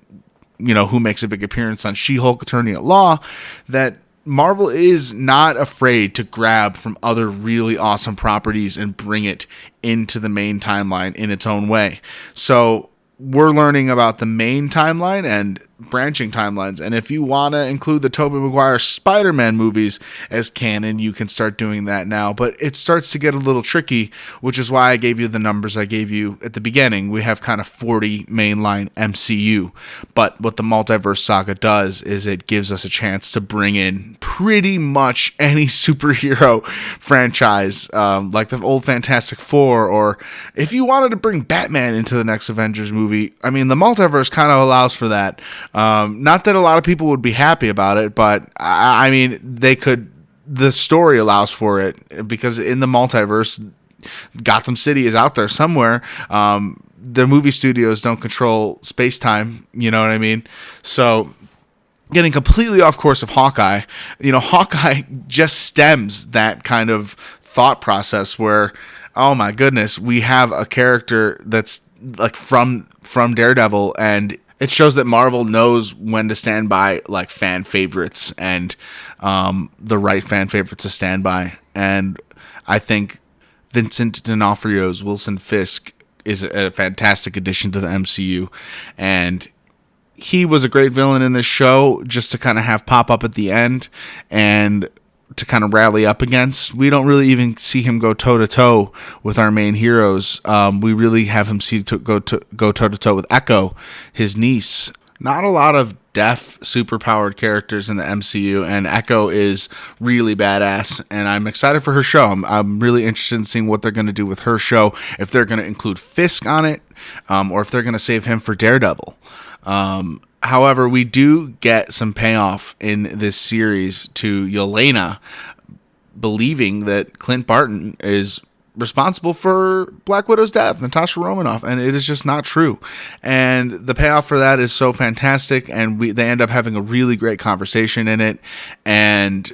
[SPEAKER 1] who makes a big appearance on She-Hulk Attorney at Law, that Marvel is not afraid to grab from other really awesome properties and bring it into the main timeline in its own way. So we're learning about the main timeline and branching timelines. And if you want to include the Tobey Maguire Spider-Man movies as canon, you can start doing that now. But it starts to get a little tricky, which is why I gave you the numbers I gave you at the beginning. We have kind of 40 mainline MCU. But what the Multiverse Saga does is it gives us a chance to bring in pretty much any superhero franchise, like the old Fantastic Four, or if you wanted to bring Batman into the next Avengers movie, I mean, the multiverse kind of allows for that. Not that a lot of people would be happy about it, but I mean, they could. The story allows for it, because in the multiverse, Gotham City is out there somewhere. The movie studios don't control space-time, you know what I mean? So, getting completely off course of Hawkeye, Hawkeye just stems that kind of thought process where, oh my goodness, we have a character that's like from Daredevil, and it shows that Marvel knows when to stand by like fan favorites and the right fan favorites to stand by. And I think Vincent D'Onofrio's Wilson Fisk is a fantastic addition to the MCU, and he was a great villain in this show, just to kind of have pop up at the end and to kind of rally up against. We don't really even see him go toe to toe with our main heroes. We really have him go toe to toe with Echo, his niece. Not a lot of deaf, superpowered characters in the MCU, and Echo is really badass, and I'm excited for her show. I'm really interested in seeing what they're going to do with her show, if they're going to include Fisk on it, or if they're going to save him for Daredevil. However, we do get some payoff in this series to Yelena believing that Clint Barton is responsible for Black Widow's death, Natasha Romanoff, and it is just not true. And the payoff for that is so fantastic, and they end up having a really great conversation in it. And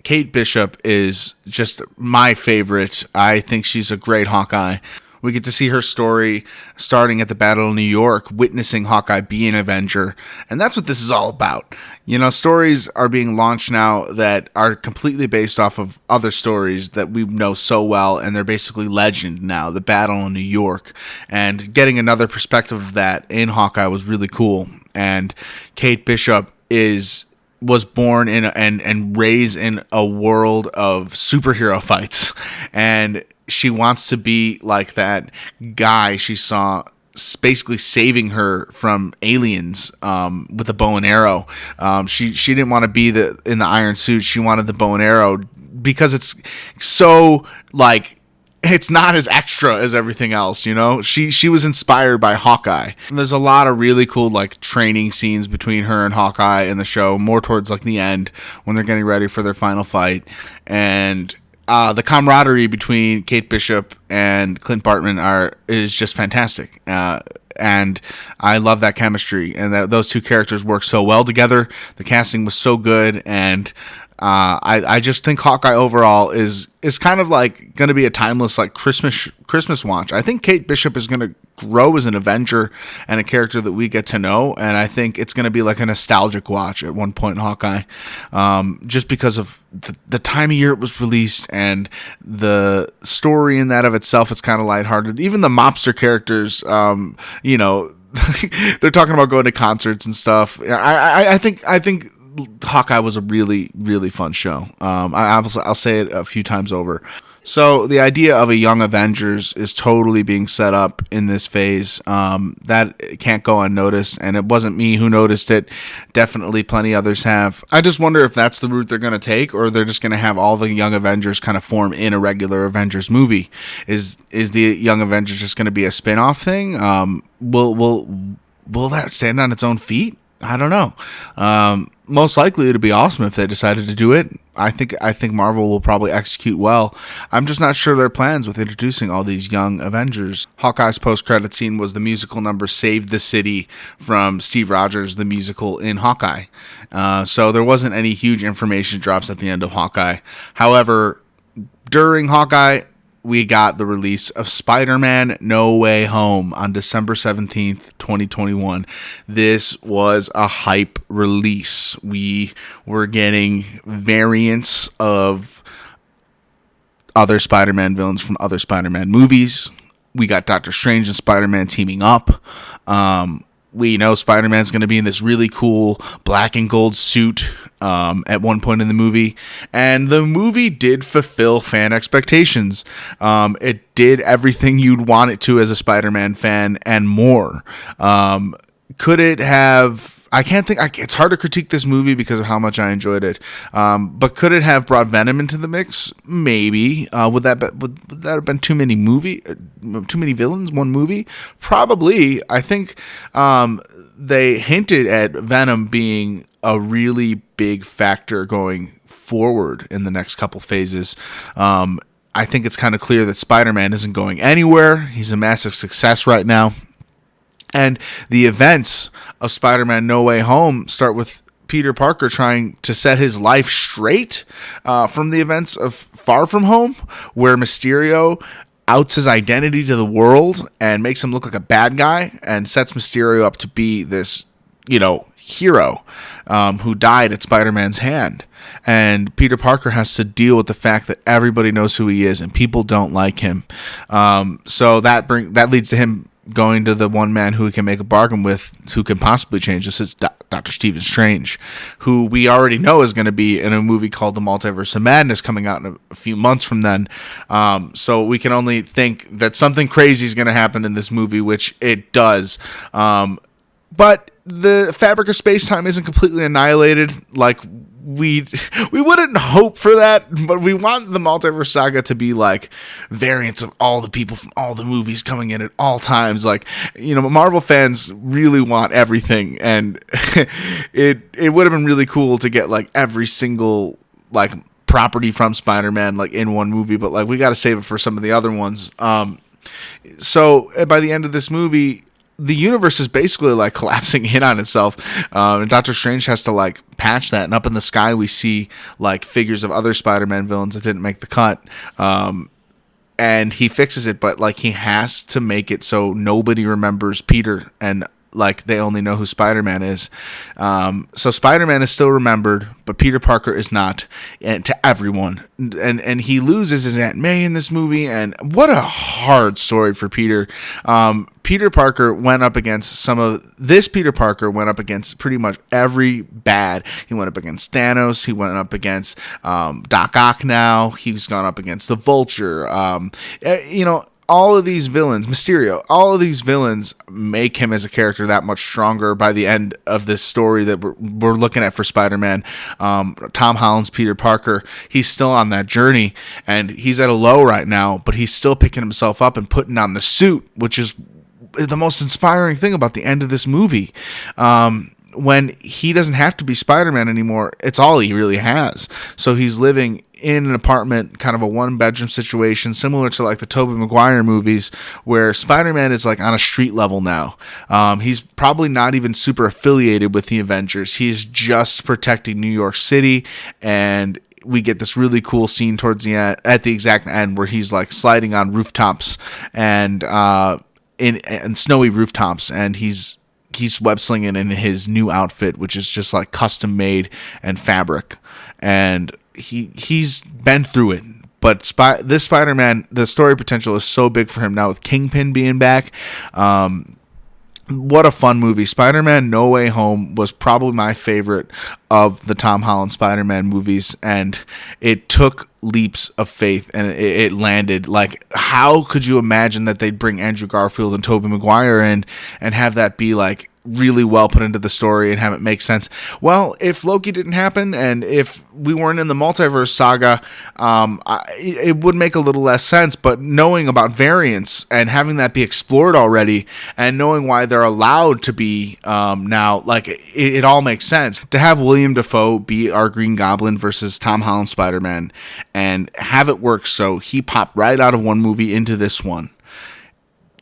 [SPEAKER 1] Kate Bishop is just my favorite. I think she's a great Hawkeye. We get to see her story starting at the Battle of New York, witnessing Hawkeye be an Avenger. And that's what this is all about. You know, stories are being launched now that are completely based off of other stories that we know so well, and they're basically legend now. The Battle of New York. And getting another perspective of that in Hawkeye was really cool. And Kate Bishop was born in and raised in a world of superhero fights, and she wants to be like that guy she saw basically saving her from aliens with a bow and arrow. She didn't want to be in the iron suit. She wanted the bow and arrow because it's so like, it's not as extra as everything else, you know? She was inspired by Hawkeye. And there's a lot of really cool, like, training scenes between her and Hawkeye in the show, more towards, like, the end, when they're getting ready for their final fight. And the camaraderie between Kate Bishop and Clint Barton is just fantastic. And I love that chemistry. And those two characters work so well together. The casting was so good, and I just think Hawkeye overall is kind of like going to be a timeless like Christmas watch. I think Kate Bishop is going to grow as an Avenger and a character that we get to know, and I think it's going to be like a nostalgic watch at one point in Hawkeye, just because of the time of year it was released and the story in that of itself. It's kind of lighthearted. Even the mobster characters, you know, they're talking about going to concerts and stuff. I think Hawkeye was a really, really fun show. I'll say it a few times over. So the idea of a young Avengers is totally being set up in this phase. That can't go unnoticed, and it wasn't me who noticed it. Definitely plenty others have. I just wonder if that's the route they're going to take, or they're just going to have all the young Avengers kind of form in a regular Avengers movie. Is the young Avengers just going to be a spin-off thing? Will that stand on its own feet? I don't know. Most likely it'd be awesome if they decided to do it. I think Marvel will probably execute well. I'm just not sure their plans with introducing all these young Avengers. Hawkeye's post-credit scene was the musical number Save the City from Steve Rogers, the musical in Hawkeye. So there wasn't any huge information drops at the end of Hawkeye. However, during Hawkeye, we got the release of Spider-Man No Way Home on December 17th, 2021. This was a hype release. We were getting variants of other Spider-Man villains from other Spider-Man movies. We got Doctor Strange and Spider-Man teaming up. We know Spider-Man's going to be in this really cool black and gold suit at one point in the movie. And the movie did fulfill fan expectations. It did everything you'd want it to as a Spider-Man fan and more. Could it have... I can't think... it's hard to critique this movie because of how much I enjoyed it. But could it have brought Venom into the mix? Maybe. Would that have been too many villains, one movie? Probably. I think they hinted at Venom being a really big factor going forward in the next couple phases. I think it's kind of clear that Spider-Man isn't going anywhere. He's a massive success right now. And the events of Spider-Man No Way Home start with Peter Parker trying to set his life straight from the events of Far From Home, where Mysterio outs his identity to the world and makes him look like a bad guy and sets Mysterio up to be this, hero who died at Spider-Man's hand. And Peter Parker has to deal with the fact that everybody knows who he is and people don't like him. So that leads to him going to the one man who he can make a bargain with, who can possibly change this, is Dr. Stephen Strange, who we already know is going to be in a movie called The Multiverse of Madness coming out in a few months from then. So we can only think that something crazy is going to happen in this movie, which it does. But the fabric of space-time isn't completely annihilated. Like, we wouldn't hope for that, but we want the Multiverse Saga to be like variants of all the people from all the movies coming in at all times. Like, you know, Marvel fans really want everything, and it would have been really cool to get like every single like property from Spider-Man like in one movie, but like we got to save it for some of the other ones. So by the end of this movie, the universe is basically like collapsing in on itself, and Doctor Strange has to like patch that. And up in the sky, we see like figures of other Spider-Man villains that didn't make the cut, and he fixes it. But like he has to make it so nobody remembers Peter, and like they only know who Spider-Man is. So Spider-Man is still remembered, but Peter Parker is not, and to everyone. And he loses his Aunt May in this movie, and what a hard story for Peter. Peter Parker went up against Peter Parker went up against pretty much every bad. He went up against Thanos. He went up against Doc Ock now. He's gone up against the Vulture. All of these villains, Mysterio, all of these villains make him as a character that much stronger by the end of this story that we're looking at for Spider-Man. Tom Holland's Peter Parker, he's still on that journey, and he's at a low right now, but he's still picking himself up and putting on the suit, which is the most inspiring thing about the end of this movie. When he doesn't have to be Spider-Man anymore, it's all he really has. So he's living in an apartment, kind of a one-bedroom situation, similar to like the Tobey Maguire movies, where Spider-Man is like on a street level now. He's probably not even super affiliated with the Avengers. He's just protecting New York City, and we get this really cool scene towards the end, at the exact end, where he's like sliding on rooftops and in snowy rooftops, and he's web slinging in his new outfit, which is just like custom made and fabric, and he's been through it. But this Spider-Man, the story potential is so big for him now with Kingpin being back. What a fun movie. Spider-Man No Way Home was probably my favorite of the Tom Holland Spider-Man movies, and it took leaps of faith, and it landed. Like, how could you imagine that they'd bring Andrew Garfield and Tobey Maguire in and have that be like really well put into the story and have it make sense? Well, if Loki didn't happen and if we weren't in the Multiverse Saga, it would make a little less sense. But knowing about variants and having that be explored already, and knowing why they're allowed to be now, like it all makes sense. To have William Dafoe be our Green Goblin versus Tom Holland Spider-Man and have it work so he popped right out of one movie into this one,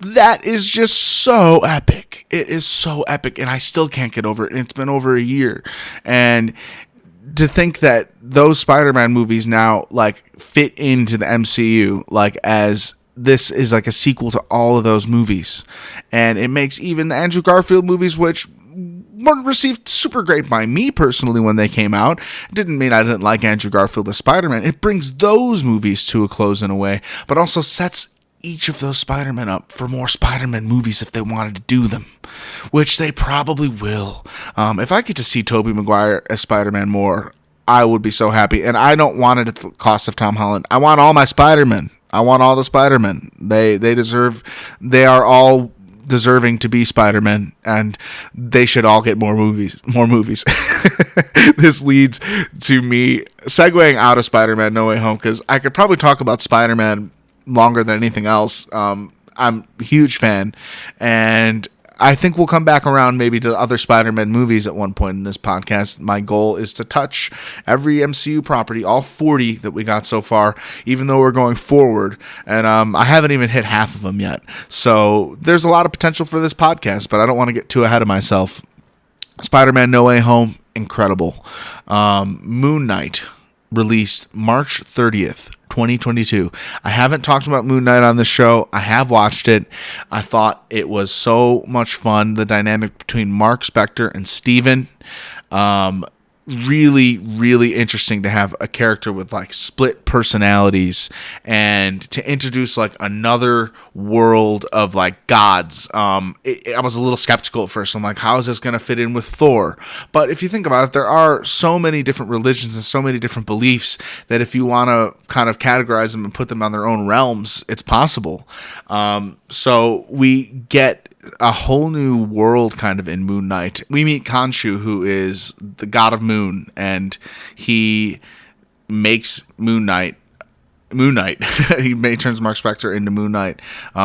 [SPEAKER 1] that is just so epic. It is so epic, and I still can't get over it. And it's been over a year. And to think that those Spider-Man movies now like fit into the MCU, like as this is like a sequel to all of those movies. And it makes even the Andrew Garfield movies, which weren't received super great by me personally when they came out. It didn't mean I didn't like Andrew Garfield as Spider-Man. It brings those movies to a close in a way, but also sets each of those Spider-Men up for more Spider-Man movies if they wanted to do them, which they probably will. If I get to see Tobey Maguire as Spider-Man more, I would be so happy. And I don't want it at the cost of Tom Holland. I want all my Spider-Men. I want all the Spider-Men. They are all deserving to be Spider-Man, and they should all get more movies. This leads to me segueing out of Spider-Man No Way Home, because I could probably talk about Spider-Man longer than anything else. I'm a huge fan, and I think we'll come back around maybe to other Spider-Man movies at one point in this podcast. My goal is to touch every MCU property, all 40 that we got so far, even though we're going forward, and I haven't even hit half of them yet. So there's a lot of potential for this podcast, but I don't want to get too ahead of myself. Spider-Man No Way Home, incredible. Moonknight, released March 30th. 2022. I haven't talked about Moonknight on the show. I have watched it. I thought it was so much fun. The dynamic between Mark Spector and Steven. really, really interesting to have a character with like split personalities and to introduce like another world of like gods. I was a little skeptical at first. I'm like, how is this going to fit in with Thor? But if you think about it, there are so many different religions and so many different beliefs that if you want to kind of categorize them and put them on their own realms, it's possible. So we get a whole new world kind of in Moon Knight. We meet Khonshu, who is the god of moon, and he makes Moon Knight. He turns Mark Spector into Moon Knight.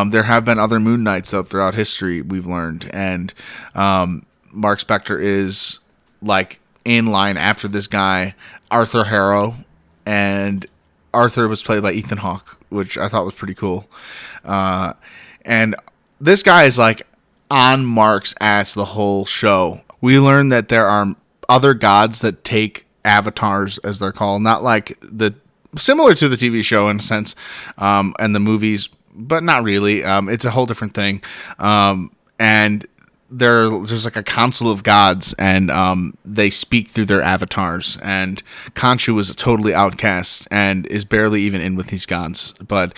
[SPEAKER 1] There have been other Moon Knights though throughout history, we've learned, and Mark Spector is like in line after this guy, Arthur Harrow, and Arthur was played by Ethan Hawke, which I thought was pretty cool. And this guy is like on Mark's ass the whole show. We learn that there are other gods that take avatars, as they're called, not like similar to the TV show in a sense, and the movies, but not really. It's a whole different thing. And there's like a council of gods, and they speak through their avatars. And Khonshu is a totally outcast and is barely even in with these gods, but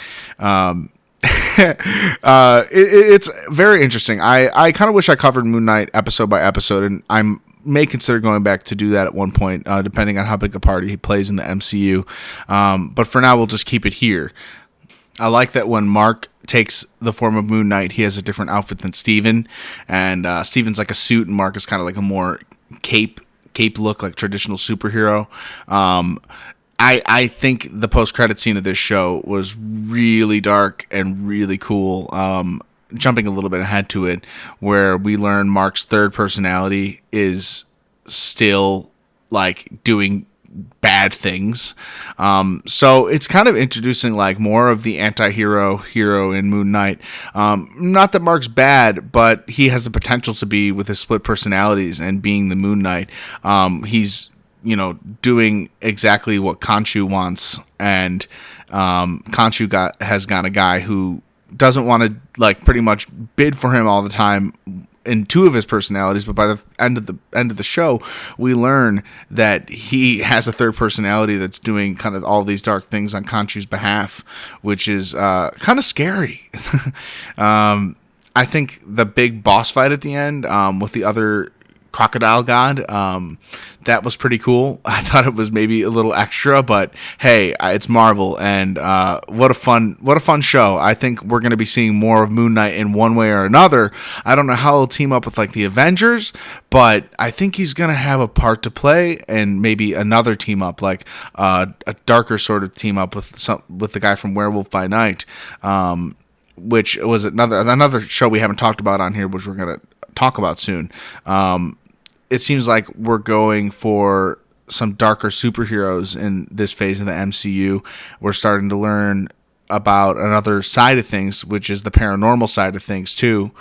[SPEAKER 1] it's very interesting. I kind of wish I covered Moon Knight episode by episode, and I may consider going back to do that at one point, depending on how big a part he plays in the MCU. But for now, we'll just keep it here. I like that when Mark takes the form of Moon Knight, he has a different outfit than Steven, and Steven's like a suit, and Mark is kind of like a more cape look, like traditional superhero. I think the post-credit scene of this show was really dark and really cool. Jumping a little bit ahead to it, where we learn Mark's third personality is still like doing bad things. So it's kind of introducing like more of the anti-hero in Moon Knight. Not that Mark's bad, but he has the potential to be with his split personalities and being the Moon Knight. He's doing exactly what Khonshu wants, and Khonshu has got a guy who doesn't want to like pretty much bid for him all the time in two of his personalities, but by the end of the show, we learn that he has a third personality that's doing kind of all these dark things on Khonshu's behalf, which is kind of scary. I think the big boss fight at the end with the other crocodile god, that was pretty cool. I thought it was maybe a little extra, but hey, it's Marvel, and what a fun show. I think we're going to be seeing more of Moon Knight in one way or another. I don't know how he'll team up with like the Avengers, but I think he's going to have a part to play, and maybe another team up, like a darker sort of team up with the guy from Werewolf by Night, which was another show we haven't talked about on here, which we're going to talk about soon. It seems like we're going for some darker superheroes in this phase of the MCU. We're starting to learn about another side of things, which is the paranormal side of things too,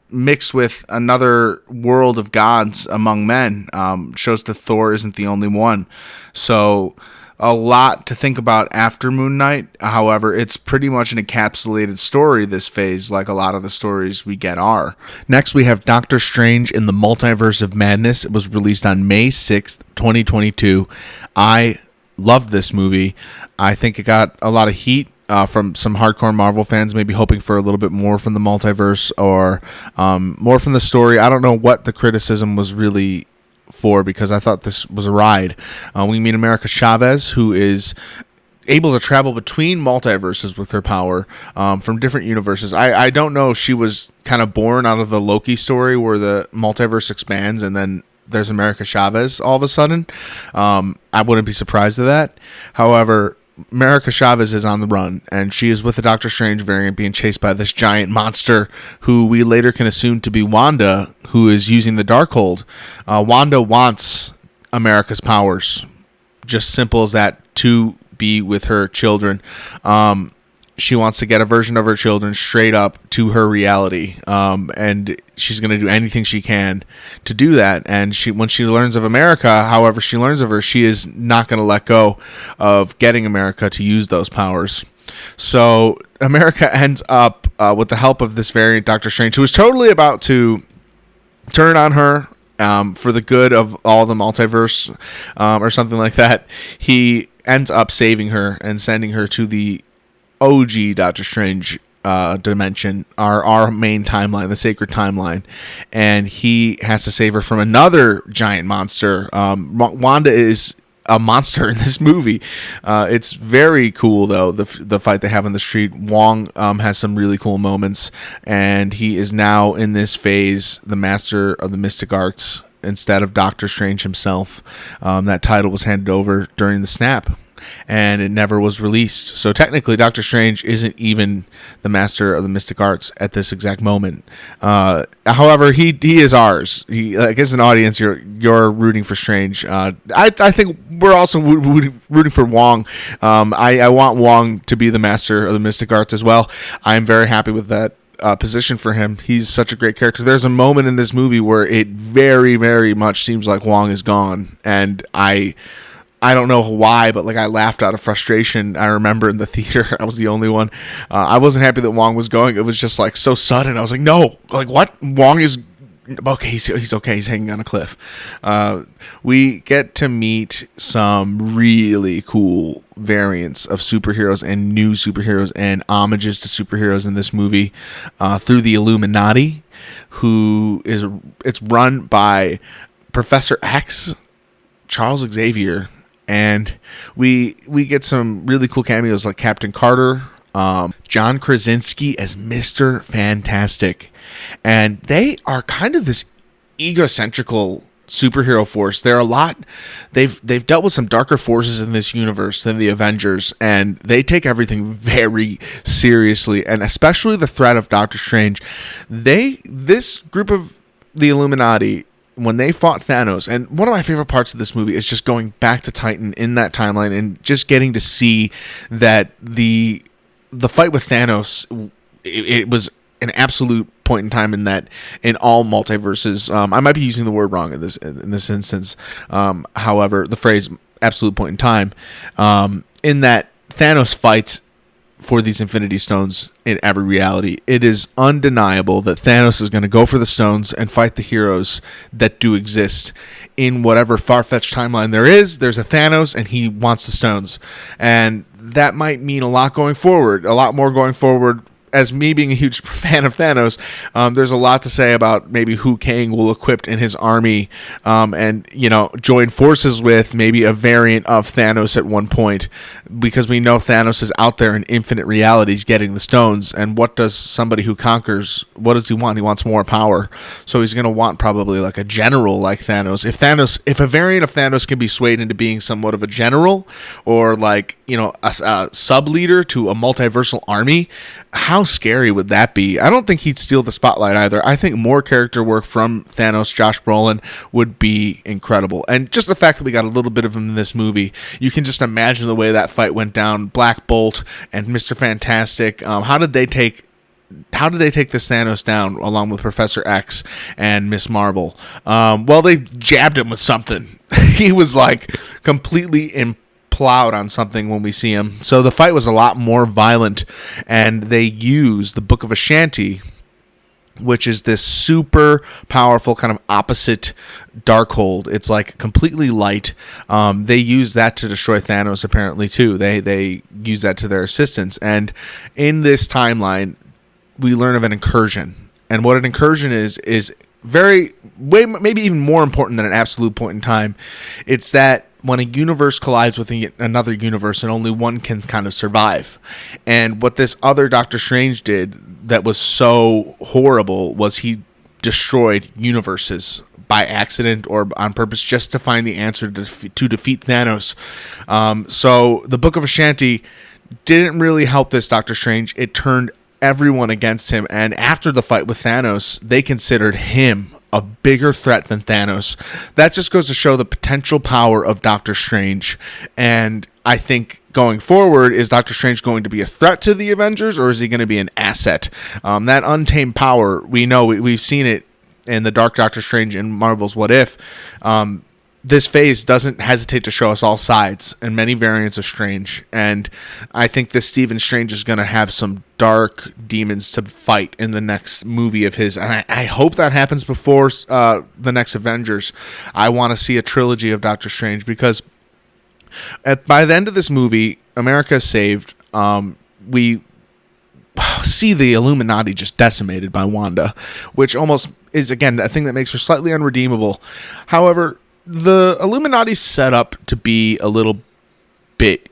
[SPEAKER 1] mixed with another world of gods among men. Shows that Thor isn't the only one. So a lot to think about after Moon Knight. However, it's pretty much an encapsulated story this phase, like a lot of the stories we get are. Next, we have Doctor Strange in the Multiverse of Madness. It was released on May 6th, 2022. I loved this movie. I think it got a lot of heat from some hardcore Marvel fans, maybe hoping for a little bit more from the multiverse or more from the story. I don't know what the criticism was really for, because I thought this was a ride. We meet America Chavez, who is able to travel between multiverses with her power from different universes. I don't know if she was kind of born out of the Loki story where the multiverse expands and then there's America Chavez all of a sudden. I wouldn't be surprised at that. However, America Chavez is on the run, and she is with the Doctor Strange variant being chased by this giant monster who we later can assume to be Wanda, who is using the Darkhold. Wanda wants America's powers, just simple as that, to be with her children. She wants to get a version of her children straight up to her reality, and she's going to do anything she can to do that. And when she learns of America, however she learns of her, she is not going to let go of getting America to use those powers. So America ends up with the help of this variant, Doctor Strange, who is totally about to turn on her for the good of all the multiverse, or something like that. He ends up saving her and sending her to the OG Doctor Strange dimension, our main timeline, the sacred timeline, and he has to save her from another giant monster. Wanda is a monster in this movie. It's very cool though, the fight they have on the street. Wong has some really cool moments, and he is now in this phase the master of the mystic arts instead of Doctor Strange himself. That title was handed over during the snap, and it never was released. So technically, Doctor Strange isn't even the master of the mystic arts at this exact moment. However, he is ours. Like, as an audience, you're rooting for Strange. I think we're also rooting for Wong. I want Wong to be the master of the mystic arts as well. I'm very happy with that position for him. He's such a great character. There's a moment in this movie where it very, very much seems like Wong is gone, and I don't know why, but like I laughed out of frustration. I remember in the theater, I was the only one. I wasn't happy that Wong was going. It was just like so sudden. I was like, no, like what? Wong is okay. He's okay. He's hanging on a cliff. We get to meet some really cool variants of superheroes and new superheroes and homages to superheroes in this movie through the Illuminati, it's run by Professor X, Charles Xavier. And we get some really cool cameos like Captain Carter, John Krasinski as Mr. Fantastic. And they are kind of this egocentrical superhero force. They've dealt with some darker forces in this universe than the Avengers, and they take everything very seriously, and especially the threat of Doctor Strange. This group of the Illuminati, when they fought Thanos, and one of my favorite parts of this movie is just going back to Titan in that timeline and just getting to see that the fight with Thanos, it was an absolute point in time in all multiverses. I might be using the word wrong in this instance. However, the phrase absolute point in time, in that Thanos fights for these Infinity Stones in every reality. It is undeniable that Thanos is going to go for the stones and fight the heroes that do exist in whatever far-fetched timeline there is. There's a Thanos, and he wants the stones. And that might mean a lot more going forward. As me being a huge fan of Thanos, there's a lot to say about maybe who Kang will equip in his army, and join forces with maybe a variant of Thanos at one point, because we know Thanos is out there in infinite realities getting the stones. And what does somebody who conquers? What does he want? He wants more power. So he's going to want probably like a general like Thanos. If a variant of Thanos can be swayed into being somewhat of a general, or like a sub leader to a multiversal army, how scary would that be? I don't think he'd steal the spotlight either. I think more character work from Thanos, Josh Brolin, would be incredible. And just the fact that we got a little bit of him in this movie, you can just imagine the way that fight went down. Black Bolt and Mr. Fantastic. How did they take this Thanos down along with Professor X and Miss Marvel? Well, they jabbed him with something. He was like completely plowed on something when we see him. So the fight was a lot more violent, and they used the Book of Ashanti, which is this super powerful kind of opposite Darkhold. It's like completely light. They use that to destroy Thanos apparently too. They use that to their assistance. And in this timeline, we learn of an incursion. And what an incursion is maybe even more important than an absolute point in time. It's that when a universe collides with another universe, and only one can kind of survive. And what this other Doctor Strange did that was so horrible was he destroyed universes by accident or on purpose just to find the answer to defeat Thanos. So the Book of Ashanti didn't really help this Doctor Strange. It turned everyone against him. And after the fight with Thanos, they considered him a bigger threat than Thanos. That just goes to show the potential power of Doctor Strange. And I think going forward, is Doctor Strange going to be a threat to the Avengers, or is he going to be an asset? That untamed power, we know, we've seen it in the Dark Doctor Strange in Marvel's What If. this phase doesn't hesitate to show us all sides and many variants of Strange. And I think this Stephen Strange is going to have some dark demons to fight in the next movie of his. And I hope that happens before the next Avengers. I want to see a trilogy of Doctor Strange, because by the end of this movie, America is saved. We see the Illuminati just decimated by Wanda, which almost is, again, a thing that makes her slightly unredeemable. However, the Illuminati's set up to be a little bit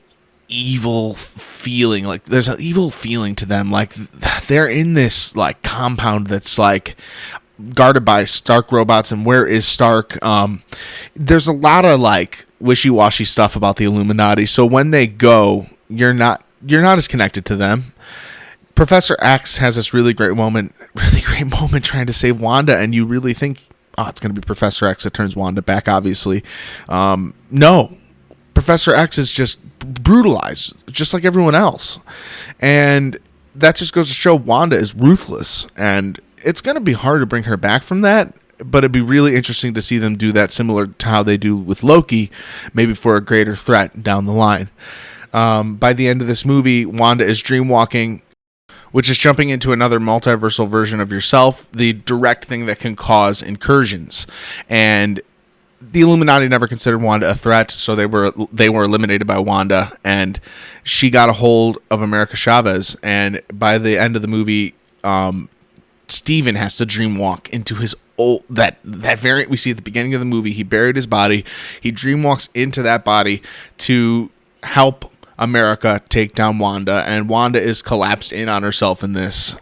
[SPEAKER 1] evil feeling. Like, there's an evil feeling to them. Like, they're in this, like, compound that's, like, guarded by Stark robots, and where is Stark? There's a lot of, like, wishy-washy stuff about the Illuminati. So when they go, you're not as connected to them. Professor X has this really great moment trying to save Wanda, and you really think, oh, it's going to be Professor X that turns Wanda back, obviously. No. Professor X is just brutalized, just like everyone else. And that just goes to show Wanda is ruthless. And it's going to be hard to bring her back from that, but it'd be really interesting to see them do that similar to how they do with Loki, maybe for a greater threat down the line. By the end of this movie, Wanda is dreamwalking, which is jumping into another multiversal version of yourself, the direct thing that can cause incursions. And the Illuminati never considered Wanda a threat, so they were eliminated by Wanda, and she got a hold of America Chavez. And by the end of the movie, Steven has to dreamwalk into his old that variant we see at the beginning of the movie. He buried his body. He dreamwalks into that body to help America take down Wanda, and Wanda is collapsed in on herself in this.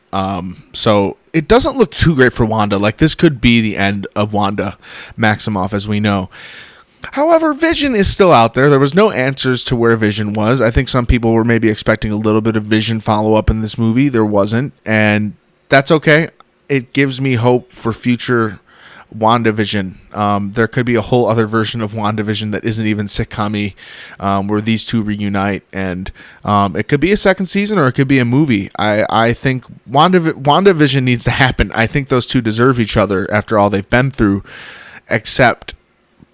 [SPEAKER 1] So it doesn't look too great for Wanda. Like, this could be the end of Wanda Maximoff as we know. However, Vision is still out there. There was no answers to where Vision was. I think some people were maybe expecting a little bit of Vision follow-up in this movie. There wasn't, and that's okay. It gives me hope for future WandaVision. There could be a whole other version of WandaVision that isn't even sitcom-y, where these two reunite, and it could be a second season or it could be a movie. I think WandaVision needs to happen. I think those two deserve each other after all they've been through, except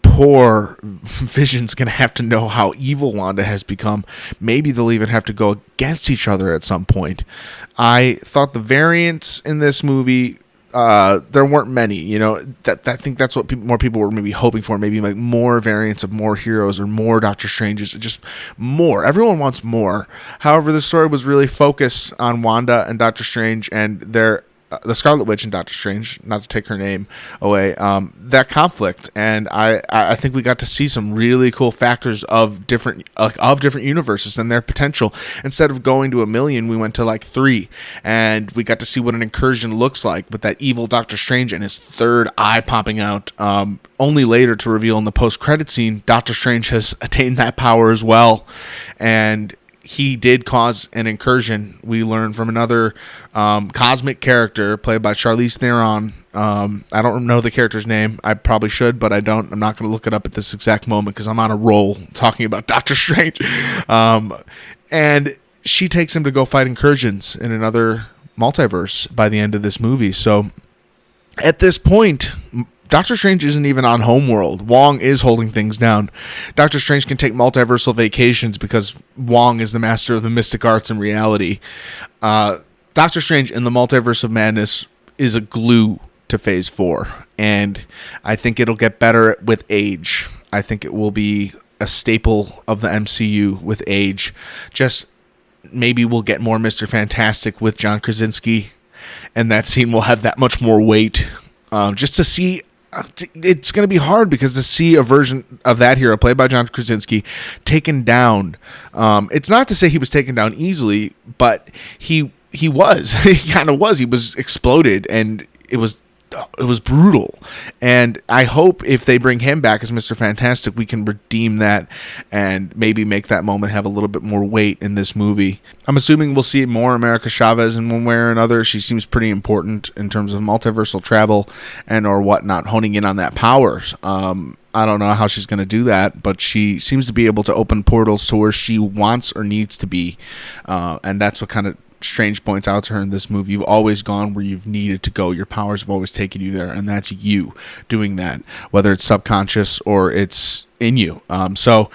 [SPEAKER 1] poor Vision's going to have to know how evil Wanda has become. Maybe they'll even have to go against each other at some point. I thought the variants in this movie, there weren't many, I think that's what more people were maybe hoping for, maybe like more variants of more heroes or more Doctor Stranges, just more. Everyone wants more. However, the story was really focused on Wanda and Doctor Strange and the Scarlet Witch and Doctor Strange, not to take her name away, that conflict. And I think we got to see some really cool factors of different universes and their potential. Instead of going to 1 million, we went to like 3, and we got to see what an incursion looks like with that evil Doctor Strange and his third eye popping out. Only later to reveal in the post-credit scene, Doctor Strange has attained that power as well. And he did cause an incursion. We learned from another cosmic character played by Charlize Theron. I don't know the character's name. I probably should, but I don't. I'm not going to look it up at this exact moment because I'm on a roll talking about Doctor Strange. And she takes him to go fight incursions in another multiverse by the end of this movie. So at this point, Doctor Strange isn't even on Homeworld. Wong is holding things down. Doctor Strange can take multiversal vacations because Wong is the master of the mystic arts and reality. Doctor Strange in the Multiverse of Madness is a glue to Phase 4, and I think it'll get better with age. I think it will be a staple of the MCU with age. Just maybe we'll get more Mr. Fantastic with John Krasinski, and that scene will have that much more weight. Just to see... It's going to be hard because to see a version of that hero played by John Krasinski taken down. It's not to say he was taken down easily, but he was. He kind of was. He was exploded, and it was brutal. And I hope if they bring him back as Mr. Fantastic, we can redeem that and maybe make that moment have a little bit more weight in this movie. I'm assuming we'll see more America Chavez in one way or another. She seems pretty important in terms of multiversal travel and or whatnot, honing in on that power. I don't know how she's going to do that, but she seems to be able to open portals to where she wants or needs to be. And that's what kind of Strange points out to her in this movie, you've always gone where you've needed to go. Your powers have always taken you there, and that's you doing that, whether it's subconscious or it's in you. So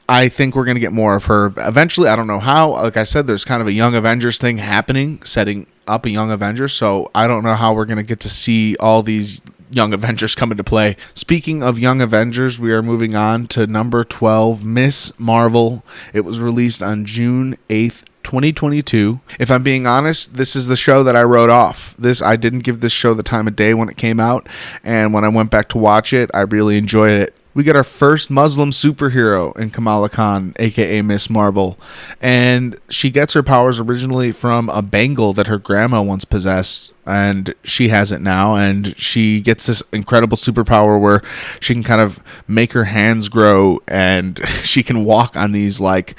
[SPEAKER 1] I think we're going to get more of her eventually. I don't know how. Like I said, there's kind of a Young Avengers thing happening, setting up a Young Avengers. So I don't know how we're going to get to see all these Young Avengers come into play. Speaking of Young Avengers, we are moving on to number 12, Miss Marvel. It was released on June 8th, 2022. If I'm being honest, this is the show that I wrote off. I didn't give this show the time of day when it came out, and when I went back to watch it, I really enjoyed it. We get our first Muslim superhero in Kamala Khan, aka Miss Marvel, and she gets her powers originally from a bangle that her grandma once possessed, and she has it now, and she gets this incredible superpower where she can kind of make her hands grow, and she can walk on these like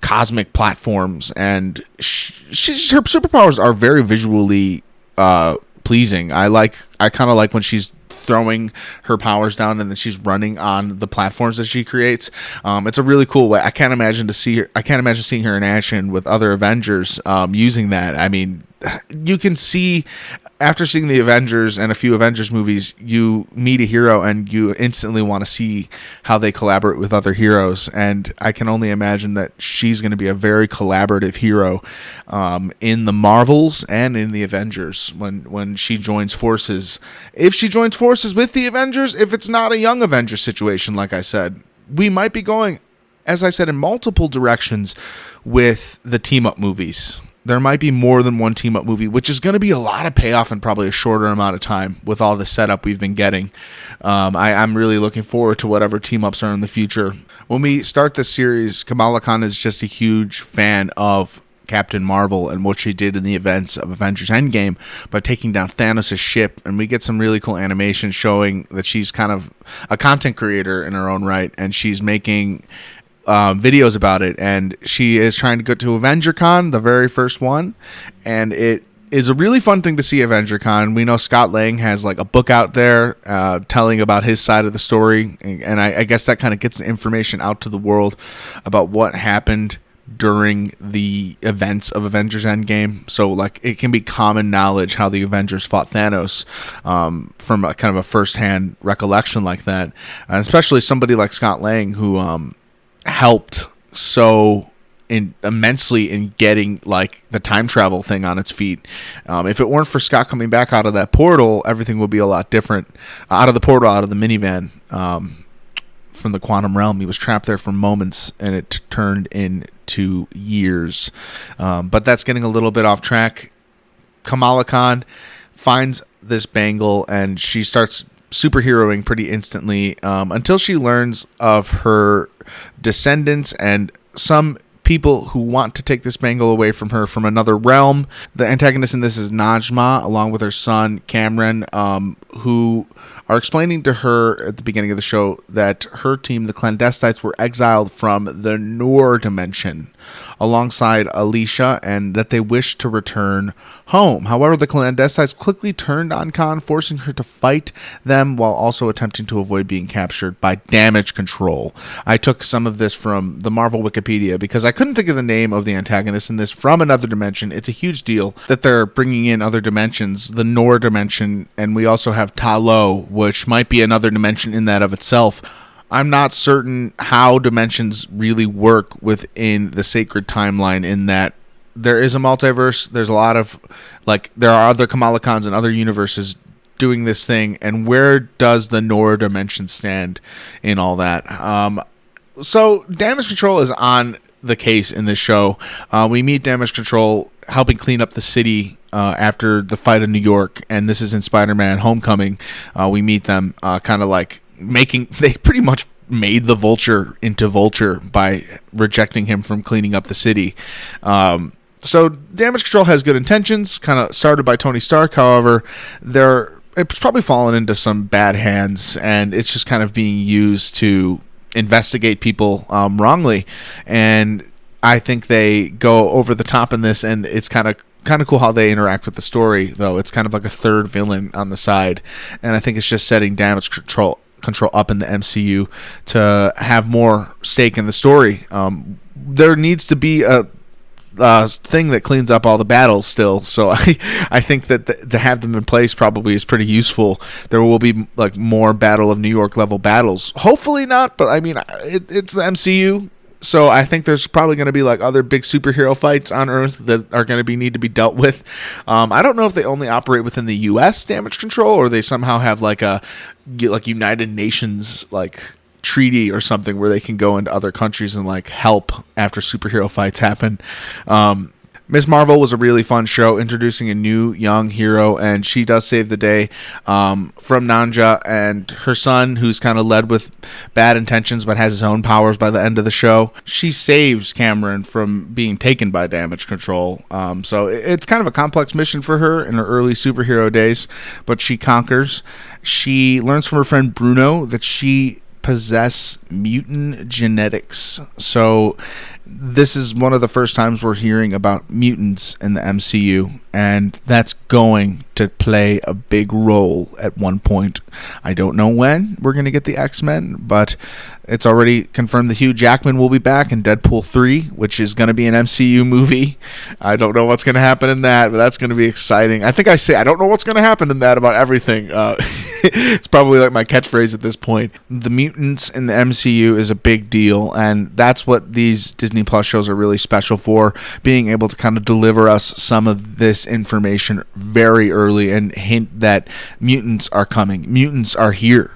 [SPEAKER 1] cosmic platforms, and her superpowers are very visually pleasing. I kind of like when she's throwing her powers down and then she's running on the platforms that she creates. It's a really cool way. I can't imagine seeing her in action with other Avengers using that. I mean, you can see after seeing the Avengers and a few Avengers movies, you meet a hero and you instantly want to see how they collaborate with other heroes. And I can only imagine that she's going to be a very collaborative hero in the Marvels and in the Avengers when she joins forces. If she joins forces with the Avengers, if it's not a Young Avengers situation, like I said, we might be going, as I said, in multiple directions with the team-up movies. There might be more than one team-up movie, which is going to be a lot of payoff in probably a shorter amount of time with all the setup we've been getting. I'm really looking forward to whatever team-ups are in the future. When we start this series, Kamala Khan is just a huge fan of Captain Marvel and what she did in the events of Avengers Endgame by taking down Thanos' ship, and we get some really cool animation showing that she's kind of a content creator in her own right, and she's making videos about it, and she is trying to go to AvengerCon, the very first one, and it is a really fun thing to see AvengerCon. We know Scott Lang has like a book out there telling about his side of the story, and I guess that kind of gets the information out to the world about what happened during the events of Avengers Endgame. So like it can be common knowledge how the Avengers fought Thanos from a kind of a first-hand recollection like that, and especially somebody like Scott Lang who helped so immensely in getting like the time travel thing on its feet. If it weren't for Scott coming back out of that portal, everything would be a lot different. Out of the minivan from the quantum realm, he was trapped there for moments, and it turned into years. But that's getting a little bit off track. Kamala Khan finds this bangle, and she starts superheroing pretty instantly until she learns of her descendants and some people who want to take this bangle away from her from another realm. The antagonist in this is Najma, along with her son Cameron, who are explaining to her at the beginning of the show that her team, the Clandestites, were exiled from the Noor dimension alongside Alicia, and that they wish to return home. However, the Clandestites quickly turned on Khan, forcing her to fight them while also attempting to avoid being captured by Damage Control. I took some of this from the Marvel Wikipedia because I couldn't think of the name of the antagonist in this from another dimension. It's a huge deal that they're bringing in other dimensions, the Noor dimension, and we also have Talo, which might be another dimension in that of itself. I'm not certain how dimensions really work within the sacred timeline, in that there is a multiverse. There's a lot of, like, there are other Kamala Khans in other universes doing this thing, and where does the Noor dimension stand in all that? So Damage Control is on the case in this show. We meet Damage Control helping clean up the city after the fight in New York, and this is in Spider-Man Homecoming. We meet them kind of like they pretty much made the Vulture into Vulture by rejecting him from cleaning up the city. So Damage Control has good intentions, kind of started by Tony Stark. However, it's probably fallen into some bad hands, and it's just kind of being used to investigate people wrongly. And I think they go over the top in this, and it's kind of cool how they interact with the story, though. It's kind of like a third villain on the side, and I think it's just setting Damage Control up in the MCU to have more stake in the story. There needs to be thing that cleans up all the battles still. So I think that to have them in place probably is pretty useful. There will be like more Battle of New York level battles. Hopefully not, but I mean, it's the MCU. So I think there's probably going to be like other big superhero fights on Earth that are going to need to be dealt with. I don't know if they only operate within the U.S. damage control, or they somehow have like a United Nations like treaty or something where they can go into other countries and like help after superhero fights happen. Ms. Marvel was a really fun show, introducing a new young hero, and she does save the day from Nanja and her son, who's kind of led with bad intentions but has his own powers by the end of the show. She saves Cameron from being taken by damage control. So it's kind of a complex mission for her in her early superhero days, but she conquers. She learns from her friend Bruno that she possess mutant genetics. So this is one of the first times we're hearing about mutants in the MCU, and that's going to play a big role at one point. I don't know when we're going to get the X-Men, but it's already confirmed that Hugh Jackman will be back in Deadpool 3, which is going to be an MCU movie. I don't know what's going to happen in that, but that's going to be exciting. I think I say I don't know what's going to happen in that about everything. It's probably like my catchphrase at this point. The mutants in the MCU is a big deal, and that's what these Disney Plus shows are really special for, being able to kind of deliver us some of this information very early and hint that mutants are coming. Mutants are here.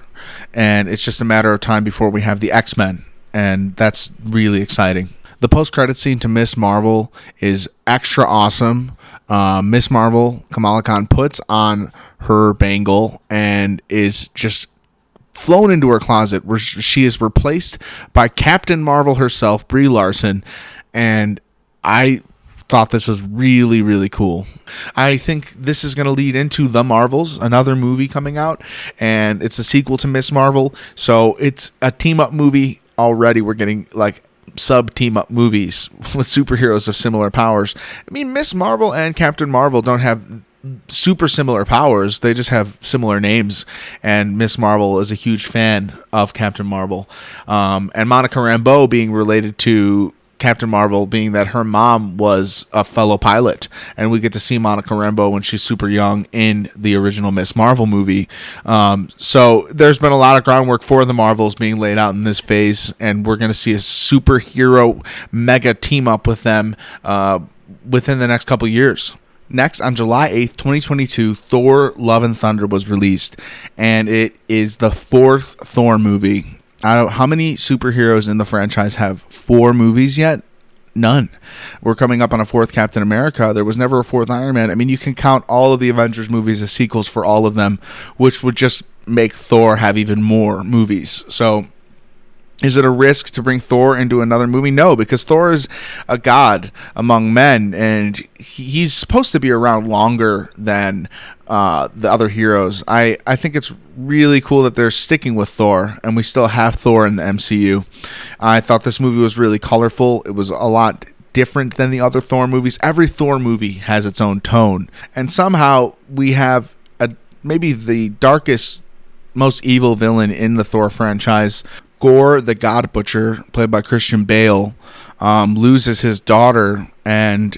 [SPEAKER 1] And it's just a matter of time before we have the X-Men, and that's really exciting. The post-credit scene to Ms. Marvel is extra awesome. Ms. Marvel, Kamala Khan, puts on her bangle and is just flown into her closet, where she is replaced by Captain Marvel herself, Brie Larson, and I thought this was really, really cool. I think this is going to lead into The Marvels, another movie coming out, and it's a sequel to Ms. Marvel, so it's a team-up movie already. We're getting like sub-team-up movies with superheroes of similar powers. I mean, Ms. Marvel and Captain Marvel don't have super similar powers, they just have similar names, and Ms. Marvel is a huge fan of Captain Marvel, and Monica Rambeau being related to Captain Marvel, being that her mom was a fellow pilot, and we get to see Monica Rambeau when she's super young in the original Ms. Marvel movie. So there's been a lot of groundwork for the Marvels being laid out in this phase, and we're going to see a superhero mega team up with them within the next couple years. Next, on July 8th, 2022, Thor Love and Thunder was released, and it is the fourth Thor movie. How many superheroes in the franchise have 4 movies yet? None. We're coming up on a 4th Captain America. There was never a 4th Iron Man. I mean, you can count all of the Avengers movies as sequels for all of them, which would just make Thor have even more movies. So is it a risk to bring Thor into another movie? No, because Thor is a god among men, and he's supposed to be around longer than the other heroes. I think it's really cool that they're sticking with Thor, and we still have Thor in the MCU. I thought this movie was really colorful. It was a lot different than the other Thor movies. Every Thor movie has its own tone, and somehow we have maybe the darkest, most evil villain in the Thor franchise. Gore the God Butcher, played by Christian Bale, loses his daughter and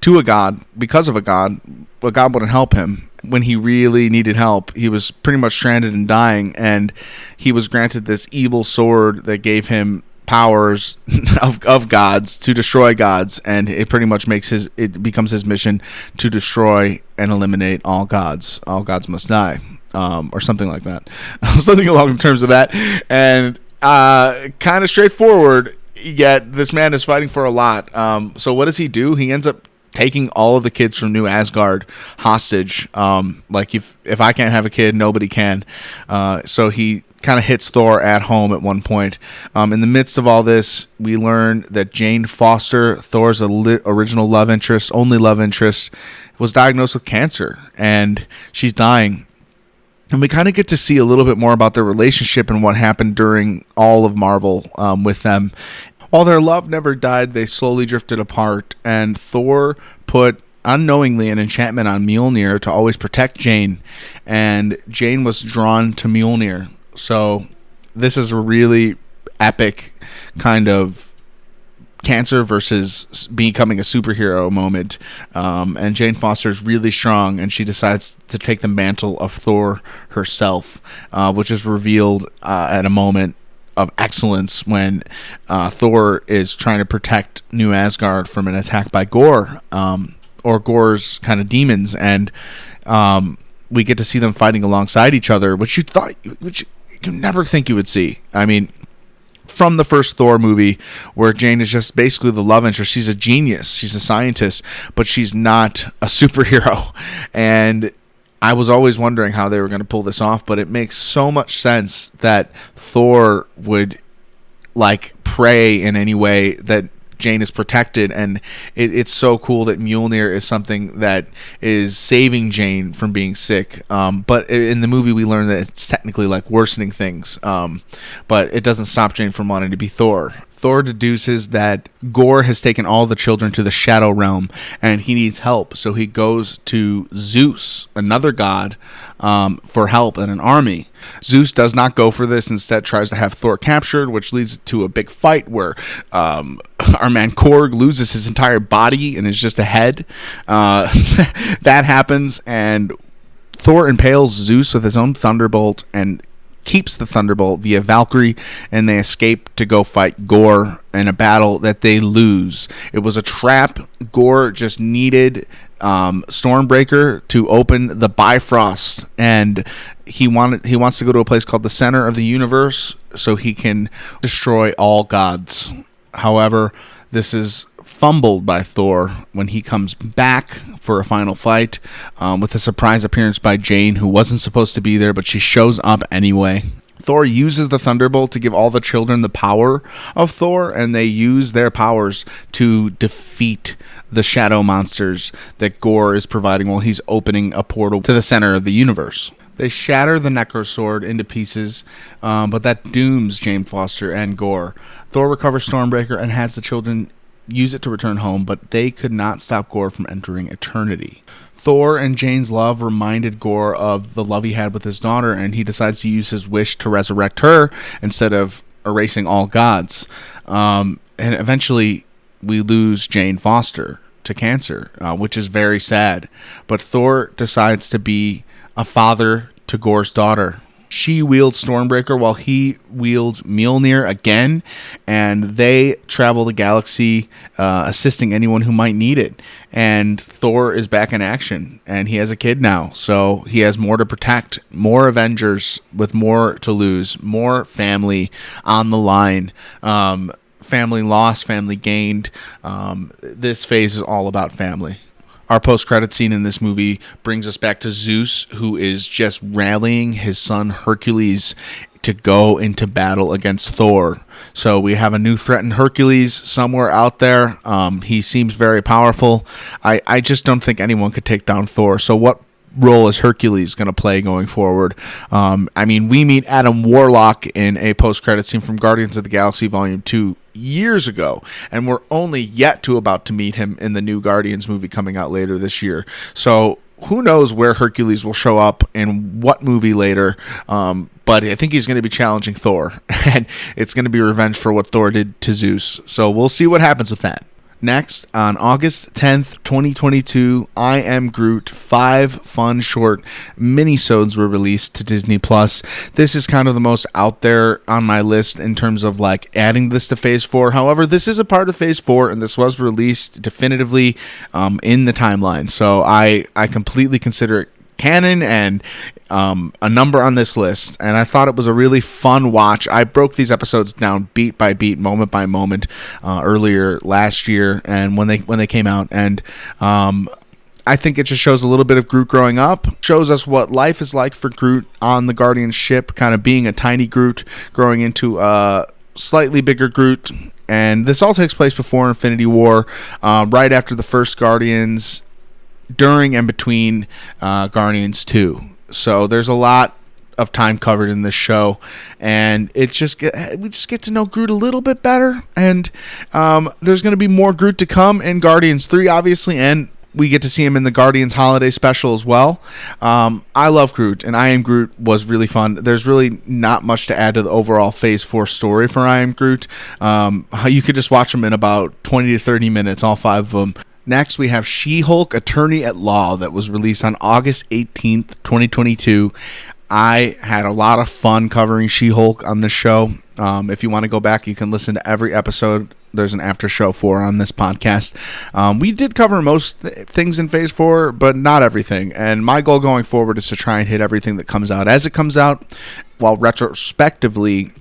[SPEAKER 1] to a god because of a god, but God wouldn't help him. When he really needed help, he was pretty much stranded and dying, and he was granted this evil sword that gave him powers of gods to destroy gods, and it pretty much it becomes his mission to destroy and eliminate all gods. All gods must die. Or something like that. Something along the terms of that. And kind of straightforward, yet this man is fighting for a lot. So what does he do? He ends up taking all of the kids from New Asgard hostage. Like if I can't have a kid, nobody can. So he kind of hits Thor at home at one point. In the midst of all this, we learn that Jane Foster, Thor's original love interest, only love interest, was diagnosed with cancer, and she's dying. And we kind of get to see a little bit more about their relationship and what happened during all of Marvel with them. While their love never died, they slowly drifted apart, and Thor put unknowingly an enchantment on Mjolnir to always protect Jane, and Jane was drawn to Mjolnir. So this is a really epic kind of cancer versus becoming a superhero moment. And Jane Foster is really strong, and she decides to take the mantle of Thor herself, which is revealed at a moment of excellence when Thor is trying to protect New Asgard from an attack by Gore, or Gore's kind of demons, and we get to see them fighting alongside each other, which you never think you would see. I mean, from the first Thor movie, where Jane is just basically the love interest. She's a genius, she's a scientist, but she's not a superhero. And I was always wondering how they were going to pull this off, but it makes so much sense that Thor would pray in any way that Jane is protected, and it's so cool that Mjolnir is something that is saving Jane from being sick. But in the movie, we learn that it's technically worsening things. But it doesn't stop Jane from wanting to be Thor. Thor deduces that Gore has taken all the children to the Shadow Realm, and he needs help. So he goes to Zeus, another god, for help and an army. Zeus does not go for this, instead tries to have Thor captured, which leads to a big fight where our man Korg loses his entire body and is just a head. That happens, and Thor impales Zeus with his own thunderbolt and keeps the thunderbolt via Valkyrie, and they escape to go fight Gore in a battle that they lose. It was a trap. Gore just needed Stormbreaker to open the Bifrost, and he wants to go to a place called the Center of the Universe so he can destroy all gods. However, this is fumbled by Thor when he comes back for a final fight, with a surprise appearance by Jane, who wasn't supposed to be there, but she shows up anyway. Thor uses the Thunderbolt to give all the children the power of Thor, and they use their powers to defeat the shadow monsters that Gore is providing while he's opening a portal to the center of the universe. They shatter the Necrosword into pieces, but that dooms Jane Foster and Gore. Thor recovers Stormbreaker and has the children use it to return home, but they could not stop Gore from entering eternity. Thor and Jane's love reminded Gore of the love he had with his daughter, and he decides to use his wish to resurrect her instead of erasing all gods. And eventually, we lose Jane Foster to cancer, which is very sad. But Thor decides to be a father to Gore's daughter. She wields Stormbreaker while he wields Mjolnir again, and they travel the galaxy, assisting anyone who might need it. And Thor is back in action, and he has a kid now, so he has more to protect, more Avengers with more to lose, more family on the line. Family lost, family gained. This phase is all about family. Our post-credit scene in this movie brings us back to Zeus, who is just rallying his son Hercules to go into battle against Thor. So we have a new threat in Hercules somewhere out there. He seems very powerful. I just don't think anyone could take down Thor. So what role is Hercules going to play going forward? We meet Adam Warlock in a post-credit scene from Guardians of the Galaxy Volume 2 years ago, and we're only yet to about to meet him in the new Guardians movie coming out later this year. So who knows where Hercules will show up in what movie later, but I think he's going to be challenging Thor, and it's going to be revenge for what Thor did to Zeus. So we'll see what happens with that. Next, on August 10th, 2022, I Am Groot, 5 fun short minisodes were released to Disney+. This is kind of the most out there on my list in terms of adding this to Phase 4. However, this is a part of Phase 4, and this was released definitively in the timeline. So I completely consider it canon and a number on this list, and I thought it was a really fun watch. I broke these episodes down beat by beat, moment by moment, earlier last year, and when they came out, and I think it just shows a little bit of Groot growing up, shows us what life is like for Groot on the Guardian ship, kind of being a tiny Groot growing into a slightly bigger Groot, and this all takes place before Infinity War, right after the first Guardians, during and between Guardians 2. So there's a lot of time covered in this show, and we just get to know Groot a little bit better, and there's going to be more Groot to come in Guardians 3, obviously, and We get to see him in the Guardians Holiday Special as well. I love Groot, and I Am Groot was really fun. There's really not much to add to the overall Phase 4 story for I Am Groot. You could just watch them in about 20 to 30 minutes, all 5 of them. Next, we have She-Hulk Attorney at Law that was released on August 18th, 2022. I had a lot of fun covering She-Hulk on this show. If you want to go back, you can listen to every episode. There's an after show for on this podcast. We did cover most things in Phase 4, but not everything. And my goal going forward is to try and hit everything that comes out as it comes out, while retrospectively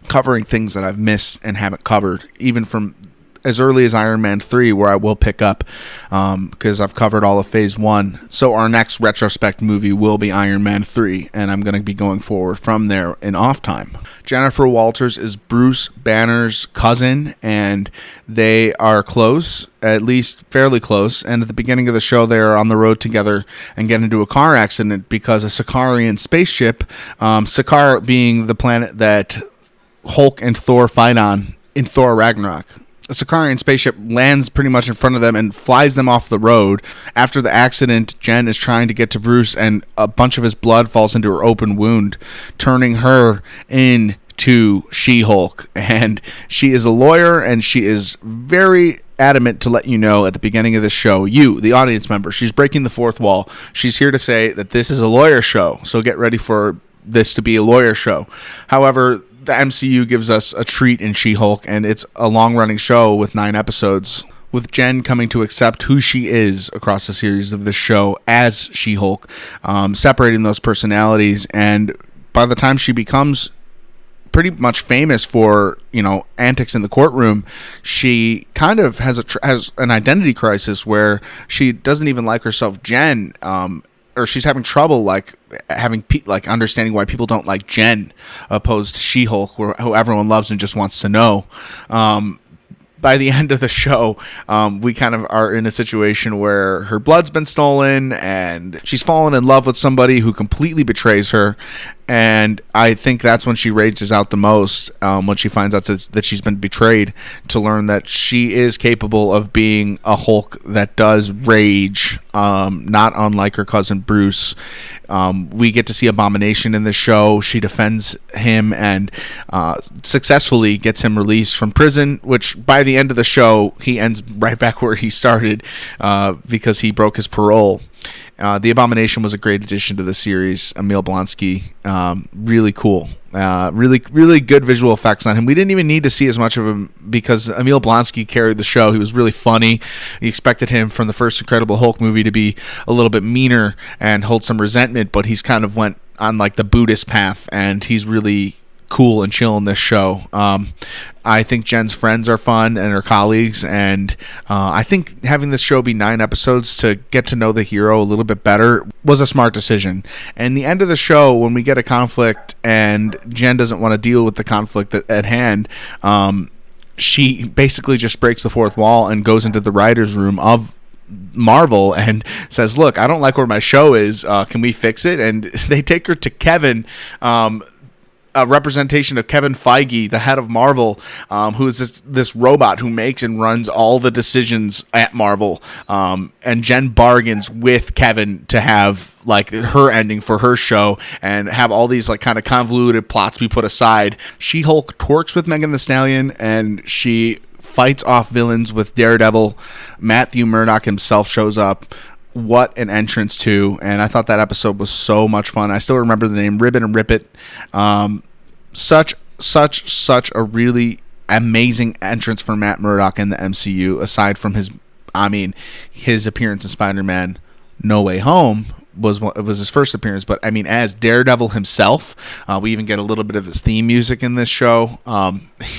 [SPEAKER 1] covering things that I've missed and haven't covered, even from as early as Iron Man 3, where I will pick up because I've covered all of Phase 1. So our next retrospect movie will be Iron Man 3, and I'm going to be going forward from there in off time. Jennifer Walters is Bruce Banner's cousin, and they are close, at least fairly close. And at the beginning of the show, they are on the road together and get into a car accident because a Sicarian spaceship, Sakaar being the planet that Hulk and Thor fight on in Thor Ragnarok. A Sicarian spaceship lands pretty much in front of them and flies them off the road. After the accident, Jen is trying to get to Bruce, and a bunch of his blood falls into her open wound, turning her into She-Hulk. And she is a lawyer, and she is very adamant to let you know at the beginning of the show, you, the audience member, she's breaking the fourth wall. She's here to say that this is a lawyer show, so get ready for this to be a lawyer show. However, the MCU gives us a treat in She-Hulk, and it's a long-running show with 9 episodes, with Jen coming to accept who she is across the series of this show as She-Hulk, separating those personalities, and by the time she becomes pretty much famous for, antics in the courtroom, she kind of has an identity crisis where she doesn't even like herself Jen, or she's having trouble understanding why people don't like Jen opposed to She-Hulk, who everyone loves and just wants to know. By the end of the show, we kind of are in a situation where her blood's been stolen and she's fallen in love with somebody who completely betrays her. And I think that's when she rages out the most, when she finds out that she's been betrayed, to learn that she is capable of being a Hulk that does rage, not unlike her cousin Bruce. We get to see Abomination in the show. She defends him and successfully gets him released from prison, which by the end of the show, he ends right back where he started because he broke his parole. The Abomination was a great addition to the series. Emil Blonsky, really cool. Really good visual effects on him. We didn't even need to see as much of him because Emil Blonsky carried the show. He was really funny. You expected him from the first Incredible Hulk movie to be a little bit meaner and hold some resentment, but he's kind of went on like the Buddhist path, and he's really cool and chill in this show. I think Jen's friends are fun and her colleagues, and I think having this show be 9 episodes to get to know the hero a little bit better was a smart decision. And the end of the show, when we get a conflict and Jen doesn't want to deal with the conflict at hand, she basically just breaks the fourth wall and goes into the writer's room of Marvel and says, look, I don't like where my show is. Can we fix it? And they take her to Kevin, a representation of Kevin Feige, the head of Marvel, who is this robot who makes and runs all the decisions at Marvel. And Jen bargains with Kevin to have like her ending for her show and have all these like kind of convoluted plots be put aside. She-Hulk twerks with Megan Thee Stallion, and she fights off villains with Daredevil. Matthew Murdock himself shows up. What an entrance to, and I thought that episode was so much fun. I still remember the name, Ribbit and Rip It. Such a really amazing entrance for Matt Murdock in the MCU, aside from his appearance in Spider-Man No Way Home was his first appearance, but as Daredevil himself, we even get a little bit of his theme music in this show.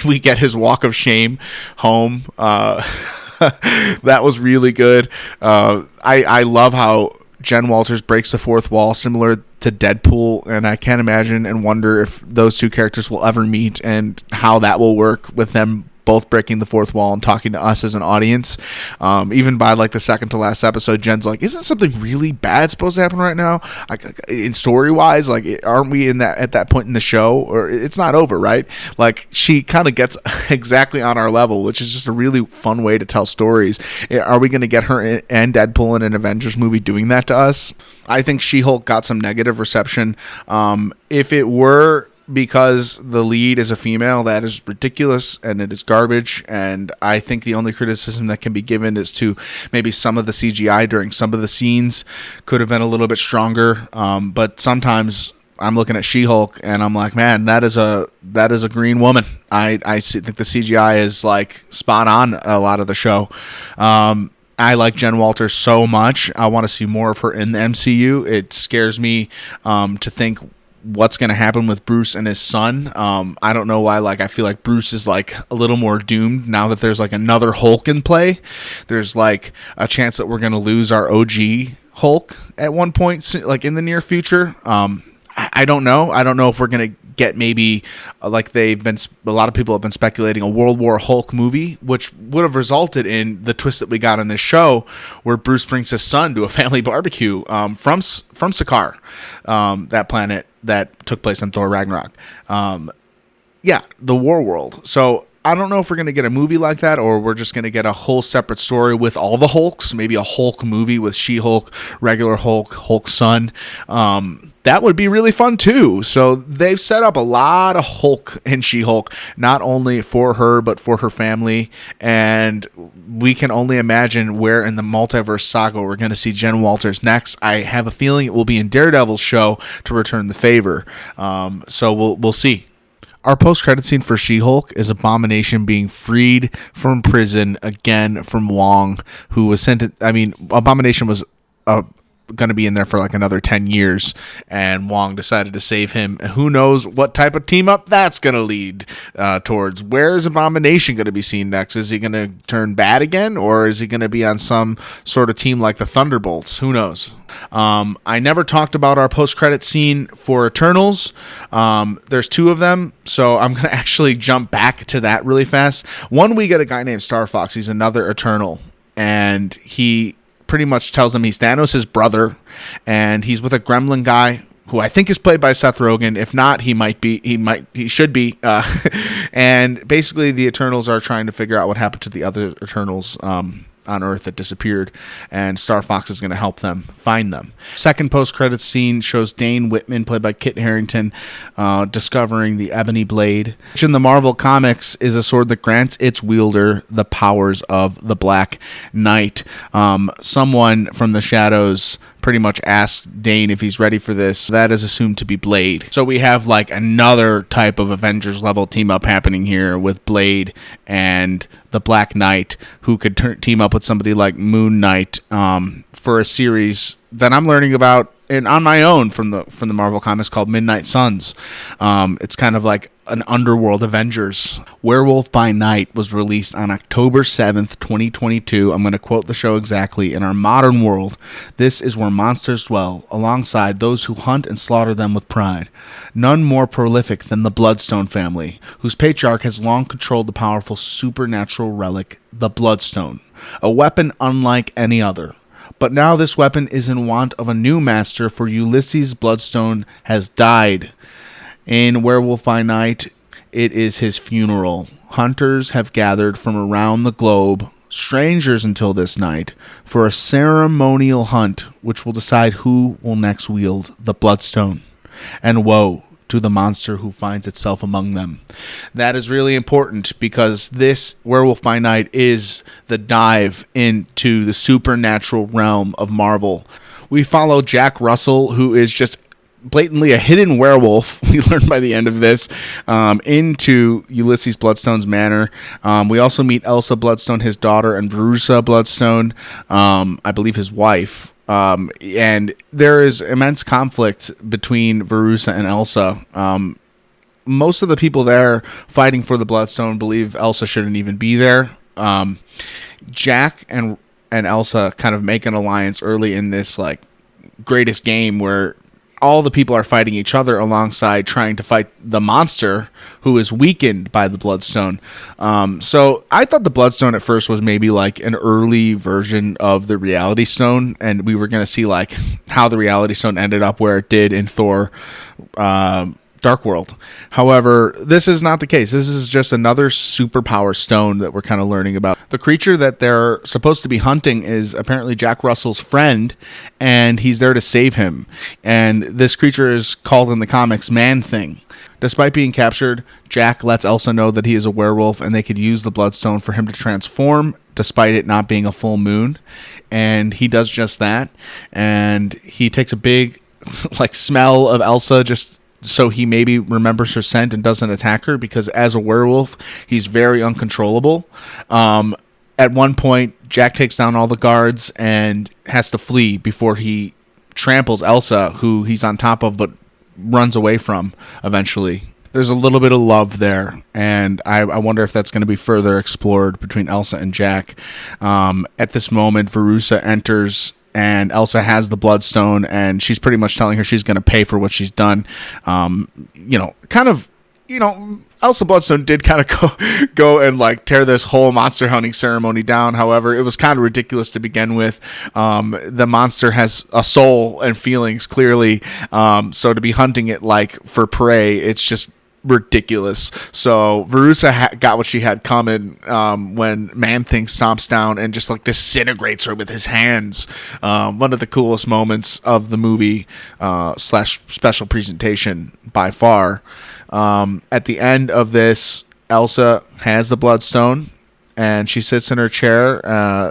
[SPEAKER 1] We get his walk of shame home. That was really good. I love how Jen Walters breaks the fourth wall, similar to Deadpool, and I can't imagine and wonder if those two characters will ever meet and how that will work with them both breaking the fourth wall and talking to us as an audience. Even by like the second to last episode, Jen's like, isn't something really bad supposed to happen right now? In story wise, like, aren't we in that at that point in the show, or it's not over, right? Like, she kind of gets exactly on our level, which is just a really fun way to tell stories. Are we going to get her and Deadpool in an Avengers movie doing that to us? I think She-Hulk got some negative reception. If it were because the lead is a female, that is ridiculous and it is garbage. And I think the only criticism that can be given is to maybe some of the CGI during some of the scenes could have been a little bit stronger. But sometimes I'm looking at She-Hulk and I'm like, man, that is a green woman. I think the CGI is like spot on a lot of the show. I like Jen Walters so much. I want to see more of her in the MCU. It scares me to think what's going to happen with Bruce and his son. I don't know why. Like, I feel like Bruce is like a little more doomed now that there's like another Hulk in play. There's like a chance that we're going to lose our OG Hulk at one point, like in the near future. I don't know. I don't know if we're going to get maybe like a lot of people have been speculating a World War Hulk movie, which would have resulted in the twist that we got on this show, where Bruce brings his son to a family barbecue from Sakaar, that planet that took place in Thor Ragnarok. The War World. So I don't know if we're going to get a movie like that, or we're just going to get a whole separate story with all the Hulks, maybe a Hulk movie with She-Hulk, regular Hulk, Hulk's son. That would be really fun too. So they've set up a lot of Hulk and She-Hulk, not only for her, but for her family. And we can only imagine where in the Multiverse Saga we're going to see Jen Walters next. I have a feeling it will be in Daredevil's show to return the favor. So we'll see. Our post-credit scene for She-Hulk is Abomination being freed from prison again from Wong, who was sent to, Abomination was going to be in there for like another 10 years, and Wong decided to save him. Who knows what type of team up that's going to lead towards. Where is Abomination going to be seen next? Is he going to turn bad again, or is he going to be on some sort of team like the Thunderbolts? Who knows? I never talked about our post-credit scene for Eternals. There's two of them, so I'm going to actually jump back to that really fast. One, we get a guy named Star Fox. He's another Eternal, and he pretty much tells them he's Thanos' brother, and he's with a gremlin guy who I think is played by Seth Rogen. If not, he should be. And basically the Eternals are trying to figure out what happened to the other Eternals on Earth that disappeared, and Star Fox is going to help them find them. Second post-credits scene shows Dane Whitman, played by Kit Harington, discovering the Ebony Blade, which in the Marvel Comics is a sword that grants its wielder the powers of the Black Knight. Someone from the shadows pretty much asked Dane if he's ready for this. That is assumed to be Blade. So we have like another type of Avengers level team up happening here with Blade and the Black Knight, who could team up with somebody like Moonknight for a series that I'm learning about and on my own from the Marvel Comics called Midnight Suns. It's kind of like an underworld Avengers. Werewolf by Night was released on October 7th, 2022. I'm going to quote the show exactly. In our modern world, this is where monsters dwell, alongside those who hunt and slaughter them with pride. None more prolific than the Bloodstone family, whose patriarch has long controlled the powerful supernatural relic, the Bloodstone, a weapon unlike any other. But now this weapon is in want of a new master, for Ulysses Bloodstone has died. In Werewolf by Night, it is his funeral. Hunters have gathered from around the globe, strangers until this night, for a ceremonial hunt which will decide who will next wield the Bloodstone. And woe to the monster who finds itself among them. That is really important, because this Werewolf by Night is the dive into the supernatural realm of Marvel. We follow Jack Russell, who is just blatantly a hidden werewolf, we learn by the end of this, into Ulysses Bloodstone's manor. We also meet Elsa Bloodstone, his daughter, and Verussa Bloodstone, I believe his wife. And there is immense conflict between Verussa and Elsa. Most of the people there fighting for the Bloodstone believe Elsa shouldn't even be there. Jack and Elsa kind of make an alliance early in this like greatest game, where all the people are fighting each other alongside trying to fight the monster who is weakened by the Bloodstone. So I thought the Bloodstone at first was maybe like an early version of the Reality Stone, and we were going to see like how the Reality Stone ended up where it did in Thor Dark World. However, this is not the case. This is just another superpower stone that we're kind of learning about. The creature that they're supposed to be hunting is apparently Jack Russell's friend, and he's there to save him. And this creature is called in the comics Man-Thing. Despite being captured, Jack lets Elsa know that he is a werewolf and they could use the Bloodstone for him to transform, despite it not being a full moon. And he does just that. And he takes a big like smell of Elsa just so he maybe remembers her scent and doesn't attack her, because as a werewolf, he's very uncontrollable. At one point, Jack takes down all the guards and has to flee before he tramples Elsa, who he's on top of but runs away from eventually. There's a little bit of love there, and I wonder if that's going to be further explored between Elsa and Jack. At this moment, Verussa enters, and Elsa has the Bloodstone, and she's pretty much telling her she's going to pay for what she's done. Elsa Bloodstone did kind of go and like tear this whole monster hunting ceremony down. However, it was kind of ridiculous to begin with. The monster has a soul and feelings, clearly. So to be hunting it like for prey, it's just ridiculous. So Verussa got what she had coming when Man-Thing stomps down and just like disintegrates her with his hands. One of the coolest moments of the movie / special presentation by far. At the end of this, Elsa has the Bloodstone and she sits in her chair.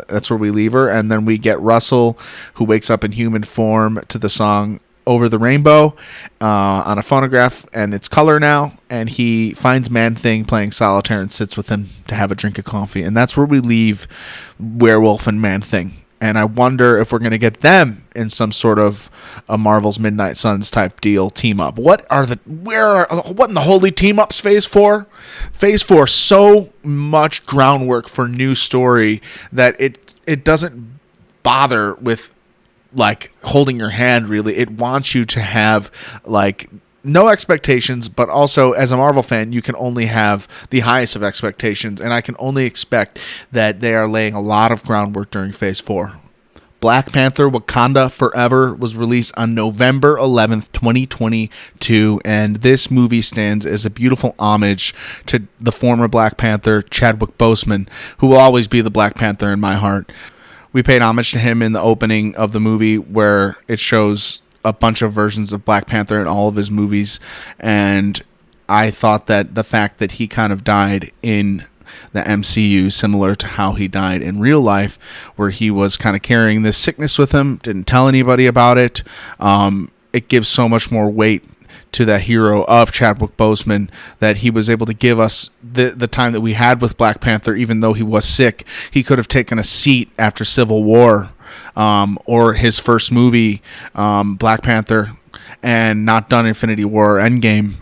[SPEAKER 1] That's where we leave her. And then we get Russell, who wakes up in human form to the song Over the Rainbow on a phonograph, and it's color now, and he finds Man-Thing playing solitaire and sits with him to have a drink of coffee, and that's where we leave Werewolf and Man-Thing. And I wonder if we're going to get them in some sort of a Marvel's Midnight Suns type deal team up. What in the holy team ups Phase 4? Phase 4, so much groundwork for new story that it doesn't bother with like holding your hand, really. It wants you to have like no expectations, but also as a Marvel fan, you can only have the highest of expectations, and I can only expect that they are laying a lot of groundwork during Phase 4. Black Panther Wakanda Forever was released on November 11th, 2022, and this movie stands as a beautiful homage to the former Black Panther, Chadwick Boseman, who will always be the Black Panther in my heart. We paid homage to him in the opening of the movie, where it shows a bunch of versions of Black Panther in all of his movies, and I thought that the fact that he kind of died in the MCU, similar to how he died in real life, where he was kind of carrying this sickness with him, didn't tell anybody about it, it gives so much more weight to that hero of Chadwick Boseman, that he was able to give us the time that we had with Black Panther. Even though he was sick, he could have taken a seat after Civil War or his first movie, Black Panther, and not done Infinity War or Endgame.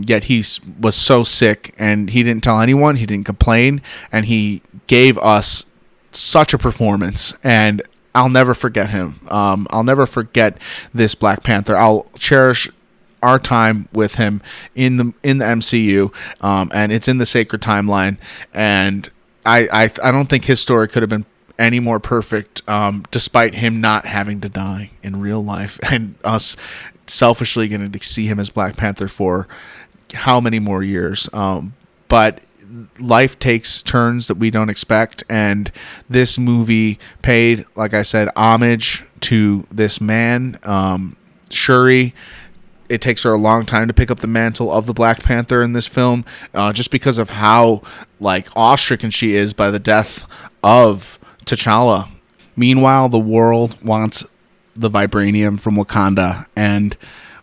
[SPEAKER 1] Yet he was so sick, and he didn't tell anyone, he didn't complain, and he gave us such a performance, and I'll never forget him. I'll never forget this Black Panther. I'll cherish our time with him in the MCU, and it's in the sacred timeline, and I don't think his story could have been any more perfect, despite him not having to die in real life, and us selfishly getting to see him as Black Panther for how many more years. But life takes turns that we don't expect, and this movie paid, like I said, homage to this man. Shuri, it takes her a long time to pick up the mantle of the Black Panther in this film, just because of how like awe-stricken she is by the death of T'Challa. Meanwhile, the world wants the vibranium from Wakanda, and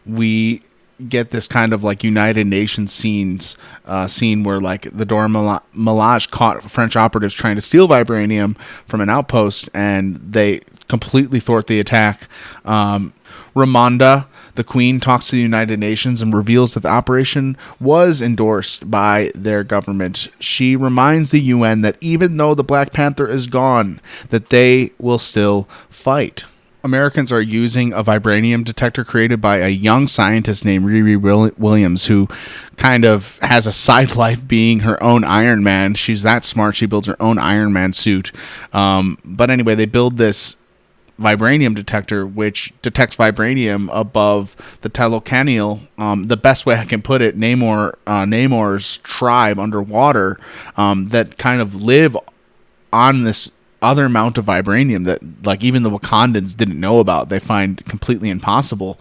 [SPEAKER 1] we get this kind of like United Nations scene where like the Dora Milaje caught French operatives trying to steal vibranium from an outpost, and they completely thwart the attack. Ramonda, the Queen, talks to the United Nations and reveals that the operation was endorsed by their government. She reminds the UN that even though the Black Panther is gone, that they will still fight. Americans are using a vibranium detector created by a young scientist named Riri Williams, who kind of has a side life being her own Iron Man. She's that smart. She builds her own Iron Man suit. But anyway, they build this vibranium detector, which detects vibranium above the Talocanil. The best way I can put it, Namor's tribe underwater that kind of live on this other amount of vibranium that like even the Wakandans didn't know about. They find completely impossible.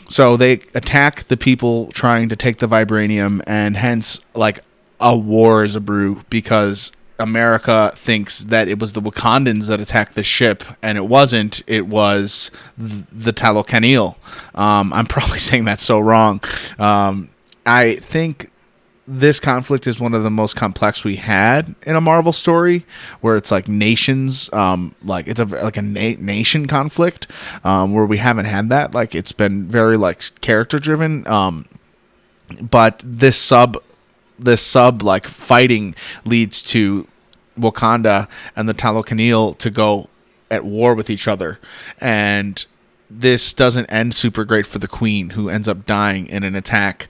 [SPEAKER 1] So they attack the people trying to take the vibranium, and hence like a war is a brew because America thinks that it was the Wakandans that attacked the ship, and it wasn't. It was the Talocanil. I'm probably saying that so wrong. I think this conflict is one of the most complex we had in a Marvel story, where it's like nations, like it's a nation conflict, where we haven't had that. Like it's been very like character driven, but this sub like fighting leads to Wakanda and the Talocanil to go at war with each other, and this doesn't end super great for the Queen, who ends up dying in an attack.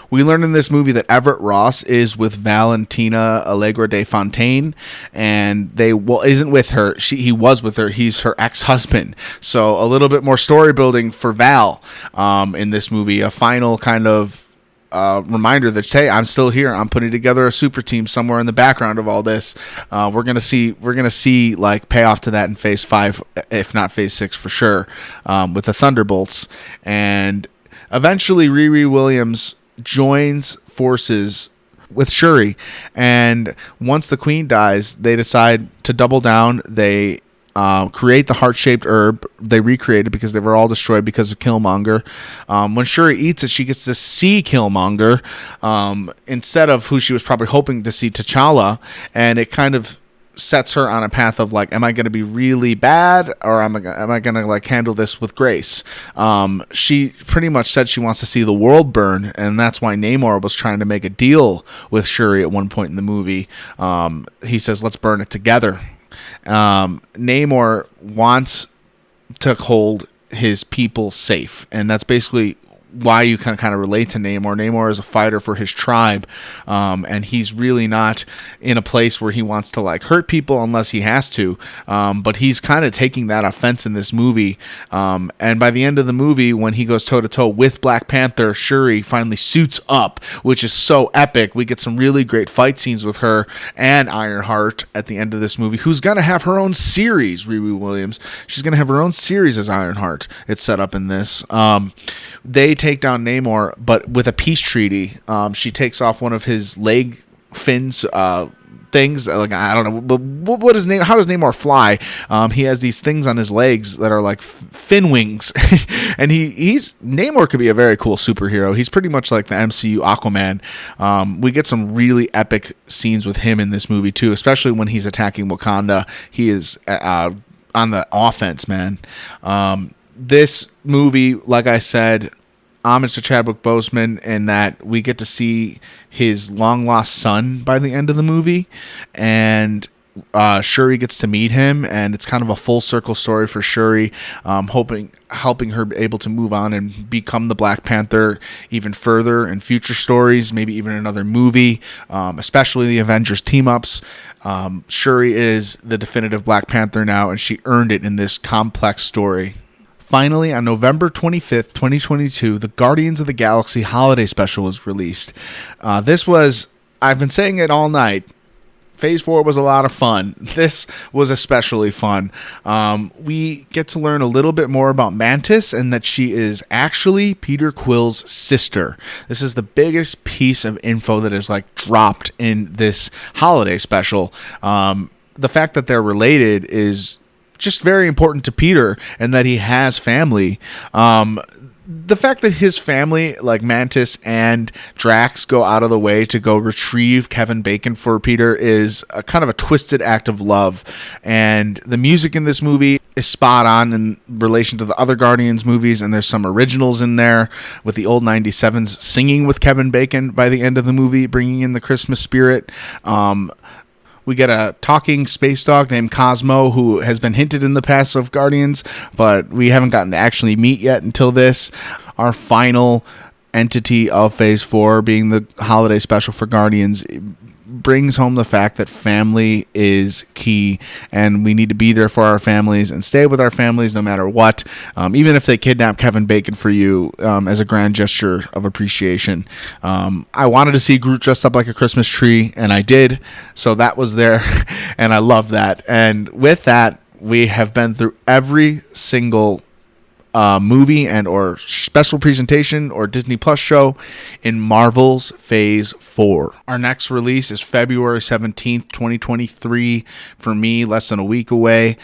[SPEAKER 1] We learn in this movie that Everett Ross is with Valentina Allegra de Fontaine, and isn't with her. He was with her. He's her ex-husband. So a little bit more story building for Val in this movie. A final kind of reminder that, hey, I'm still here. I'm putting together a super team somewhere in the background of all this. We're gonna see like payoff to that in Phase 5, if not Phase 6 for sure, with the Thunderbolts. And eventually, Riri Williams joins forces with Shuri, and once the Queen dies, they decide to double down. They create the heart-shaped herb. They recreate it because they were all destroyed because of Killmonger. When Shuri eats it, she gets to see Killmonger instead of who she was probably hoping to see, T'Challa, and it kind of sets her on a path of like, am I going to be really bad, or am I going to like handle this with grace? She pretty much said she wants to see the world burn, and that's why Namor was trying to make a deal with Shuri at one point in the movie. He says, let's burn it together. Namor wants to hold his people safe, and that's basically why you can kind of relate to Namor. Namor is a fighter for his tribe, and he's really not in a place where he wants to like hurt people unless he has to, but he's kind of taking that offense in this movie, and by the end of the movie, when he goes toe-to-toe with Black Panther, Shuri finally suits up, which is so epic. We get some really great fight scenes with her and Ironheart at the end of this movie, who's going to have her own series. Riri Williams, she's going to have her own series as Ironheart. It's set up in this. They take down Namor, but with a peace treaty. She takes off one of his leg fins things. Like, I don't know, but what is Namor? How does Namor fly? He has these things on his legs that are like fin wings, and Namor could be a very cool superhero. He's pretty much like the MCU Aquaman. We get some really epic scenes with him in this movie too, especially when he's attacking Wakanda. He is on the offense, man. This movie, like I said, homage to Chadwick Boseman in that we get to see his long-lost son by the end of the movie, and Shuri gets to meet him, and it's kind of a full-circle story for Shuri, helping her able to move on and become the Black Panther even further in future stories, maybe even another movie, especially the Avengers team-ups. Shuri is the definitive Black Panther now, and she earned it in this complex story. Finally, on November 25th, 2022, the Guardians of the Galaxy Holiday Special was released. I've been saying it all night, Phase 4 was a lot of fun. This was especially fun. We get to learn a little bit more about Mantis, and that she is actually Peter Quill's sister. This is the biggest piece of info that is like dropped in this holiday special. The fact that they're related is just very important to Peter, and that he has family. The fact that his family, like Mantis and Drax, go out of the way to go retrieve Kevin Bacon for Peter is a kind of a twisted act of love. And the music in this movie is spot on in relation to the other Guardians movies, and there's some originals in there with the old 97s singing with Kevin Bacon by the end of the movie, bringing in the Christmas spirit. We get a talking space dog named Cosmo, who has been hinted in the past of Guardians, but we haven't gotten to actually meet yet until this. Our final entity of Phase 4 being the holiday special for Guardians brings home the fact that family is key, and we need to be there for our families and stay with our families no matter what, even if they kidnap Kevin Bacon for you, as a grand gesture of appreciation. I wanted to see Groot dressed up like a Christmas tree, and I did, so that was there, and I love that. And with that, we have been through every single movie and or special presentation or Disney Plus show in Marvel's Phase 4. Our next release is February 17th, 2023. For me, less than a week away.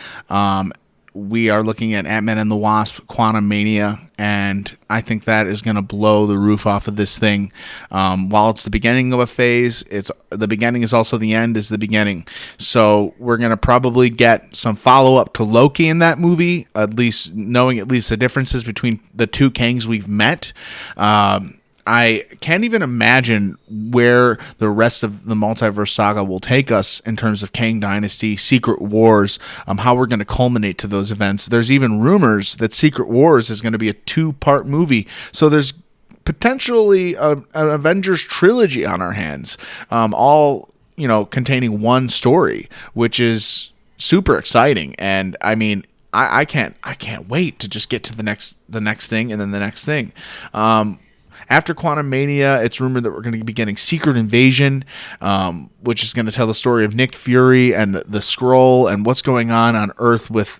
[SPEAKER 1] We are looking at Ant-Man and the Wasp: Quantumania, and I think that is going to blow the roof off of this thing. While it's the beginning of a phase, it's the beginning is also the end is the beginning. So we're going to probably get some follow-up to Loki in that movie, at least knowing at least the differences between the two Kangs we've met. I can't even imagine where the rest of the Multiverse Saga will take us in terms of Kang Dynasty, Secret Wars, how we're going to culminate to those events. There's even rumors that Secret Wars is going to be a 2-part movie. So there's potentially an Avengers trilogy on our hands, all, containing one story, which is super exciting. And I mean, I can't wait to just get to the next thing and then the next thing. After Quantumania, it's rumored that we're going to be getting Secret Invasion, which is going to tell the story of Nick Fury and the Skrull and what's going on Earth with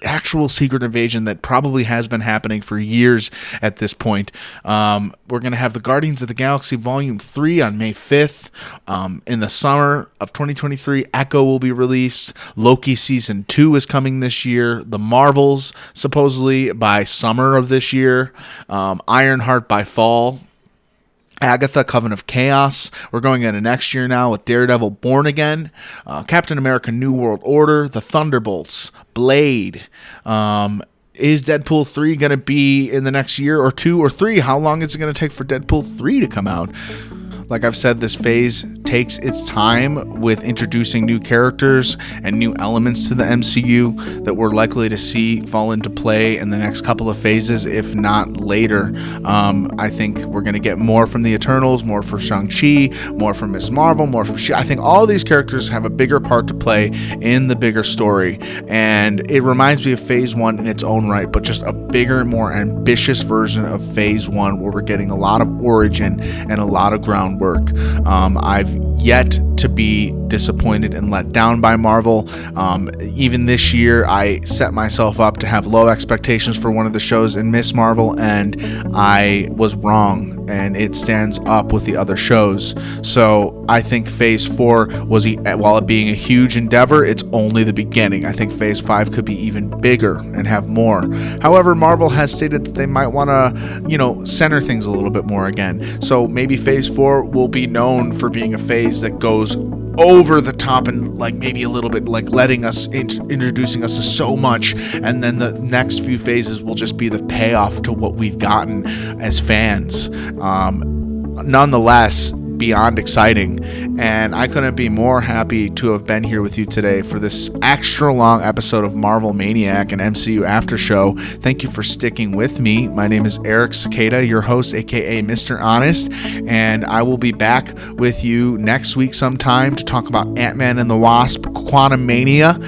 [SPEAKER 1] actual secret invasion that probably has been happening for years at this point. We're going to have the Guardians of the Galaxy Volume 3 on May 5th. In the summer of 2023, Echo will be released. Loki Season 2 is coming this year. The Marvels, supposedly by summer of this year. Ironheart by fall. Agatha, Coven of Chaos. We're going into next year now with Daredevil Born Again. Captain America New World Order. The Thunderbolts. Blade. Is Deadpool 3 going to be in the next year or 2 or 3? How long is it going to take for Deadpool 3 to come out? Like I've said, this phase takes its time with introducing new characters and new elements to the MCU that we're likely to see fall into play in the next couple of phases, if not later. I think we're going to get more from the Eternals, more from Shang-Chi, more from Ms. Marvel, more from I think all these characters have a bigger part to play in the bigger story, and it reminds me of Phase 1 in its own right, but just a bigger, more ambitious version of Phase 1 where we're getting a lot of origin and a lot of groundwork. I've yet to be disappointed and let down by Marvel. Even this year, I set myself up to have low expectations for one of the shows in Ms. Marvel, and I was wrong, and it stands up with the other shows. So I think Phase 4 while it being a huge endeavor, it's only the beginning. I think Phase 5 could be even bigger and have more. However, Marvel has stated that they might want to, center things a little bit more again. So maybe Phase 4 will be known for being a phase that goes over the top and maybe a little bit letting us introducing us to so much, and then the next few phases will just be the payoff to what we've gotten as fans. Nonetheless, beyond exciting, and I couldn't be more happy to have been here with you today for this extra long episode of Marvel Maniac and MCU After Show. Thank you for sticking with me. My name is Eric Cicada, your host, aka Mr. Honest, and I will be back with you next week sometime to talk about Ant-Man and the Wasp: Quantumania.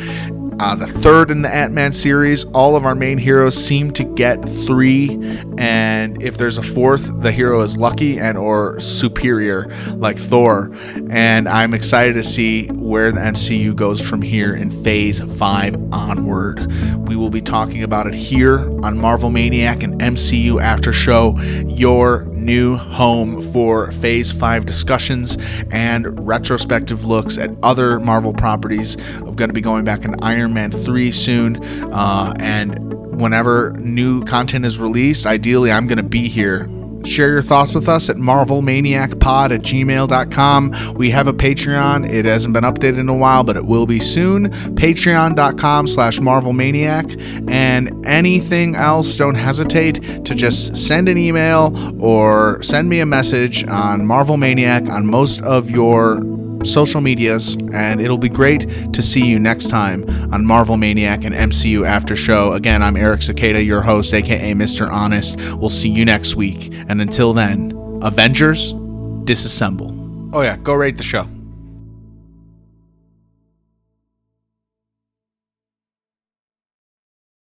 [SPEAKER 1] The third in the Ant-Man series. All of our main heroes seem to get 3, and if there's a 4th, the hero is lucky and or superior, like Thor. And I'm excited to see where the MCU goes from here in Phase 5 onward. We will be talking about it here on Marvel Maniac and MCU After Show, your new home for Phase 5 discussions and retrospective looks at other Marvel properties. I'm going to be going back into Iron Man 3 soon, and whenever new content is released, ideally I'm going to be here. Share your thoughts with us at marvelmaniacpod@gmail.com. We have a Patreon. It hasn't been updated in a while, but it will be soon. Patreon.com/marvelmaniac. And anything else, don't hesitate to just send an email or send me a message on Marvel Maniac on most of your social medias, and it'll be great to see you next time on Marvel Maniac and MCU After Show. Again, I'm Eric Cicada, your host, aka Mr. Honest. We'll see you next week, and until then, Avengers, disassemble. Oh yeah, go rate the show.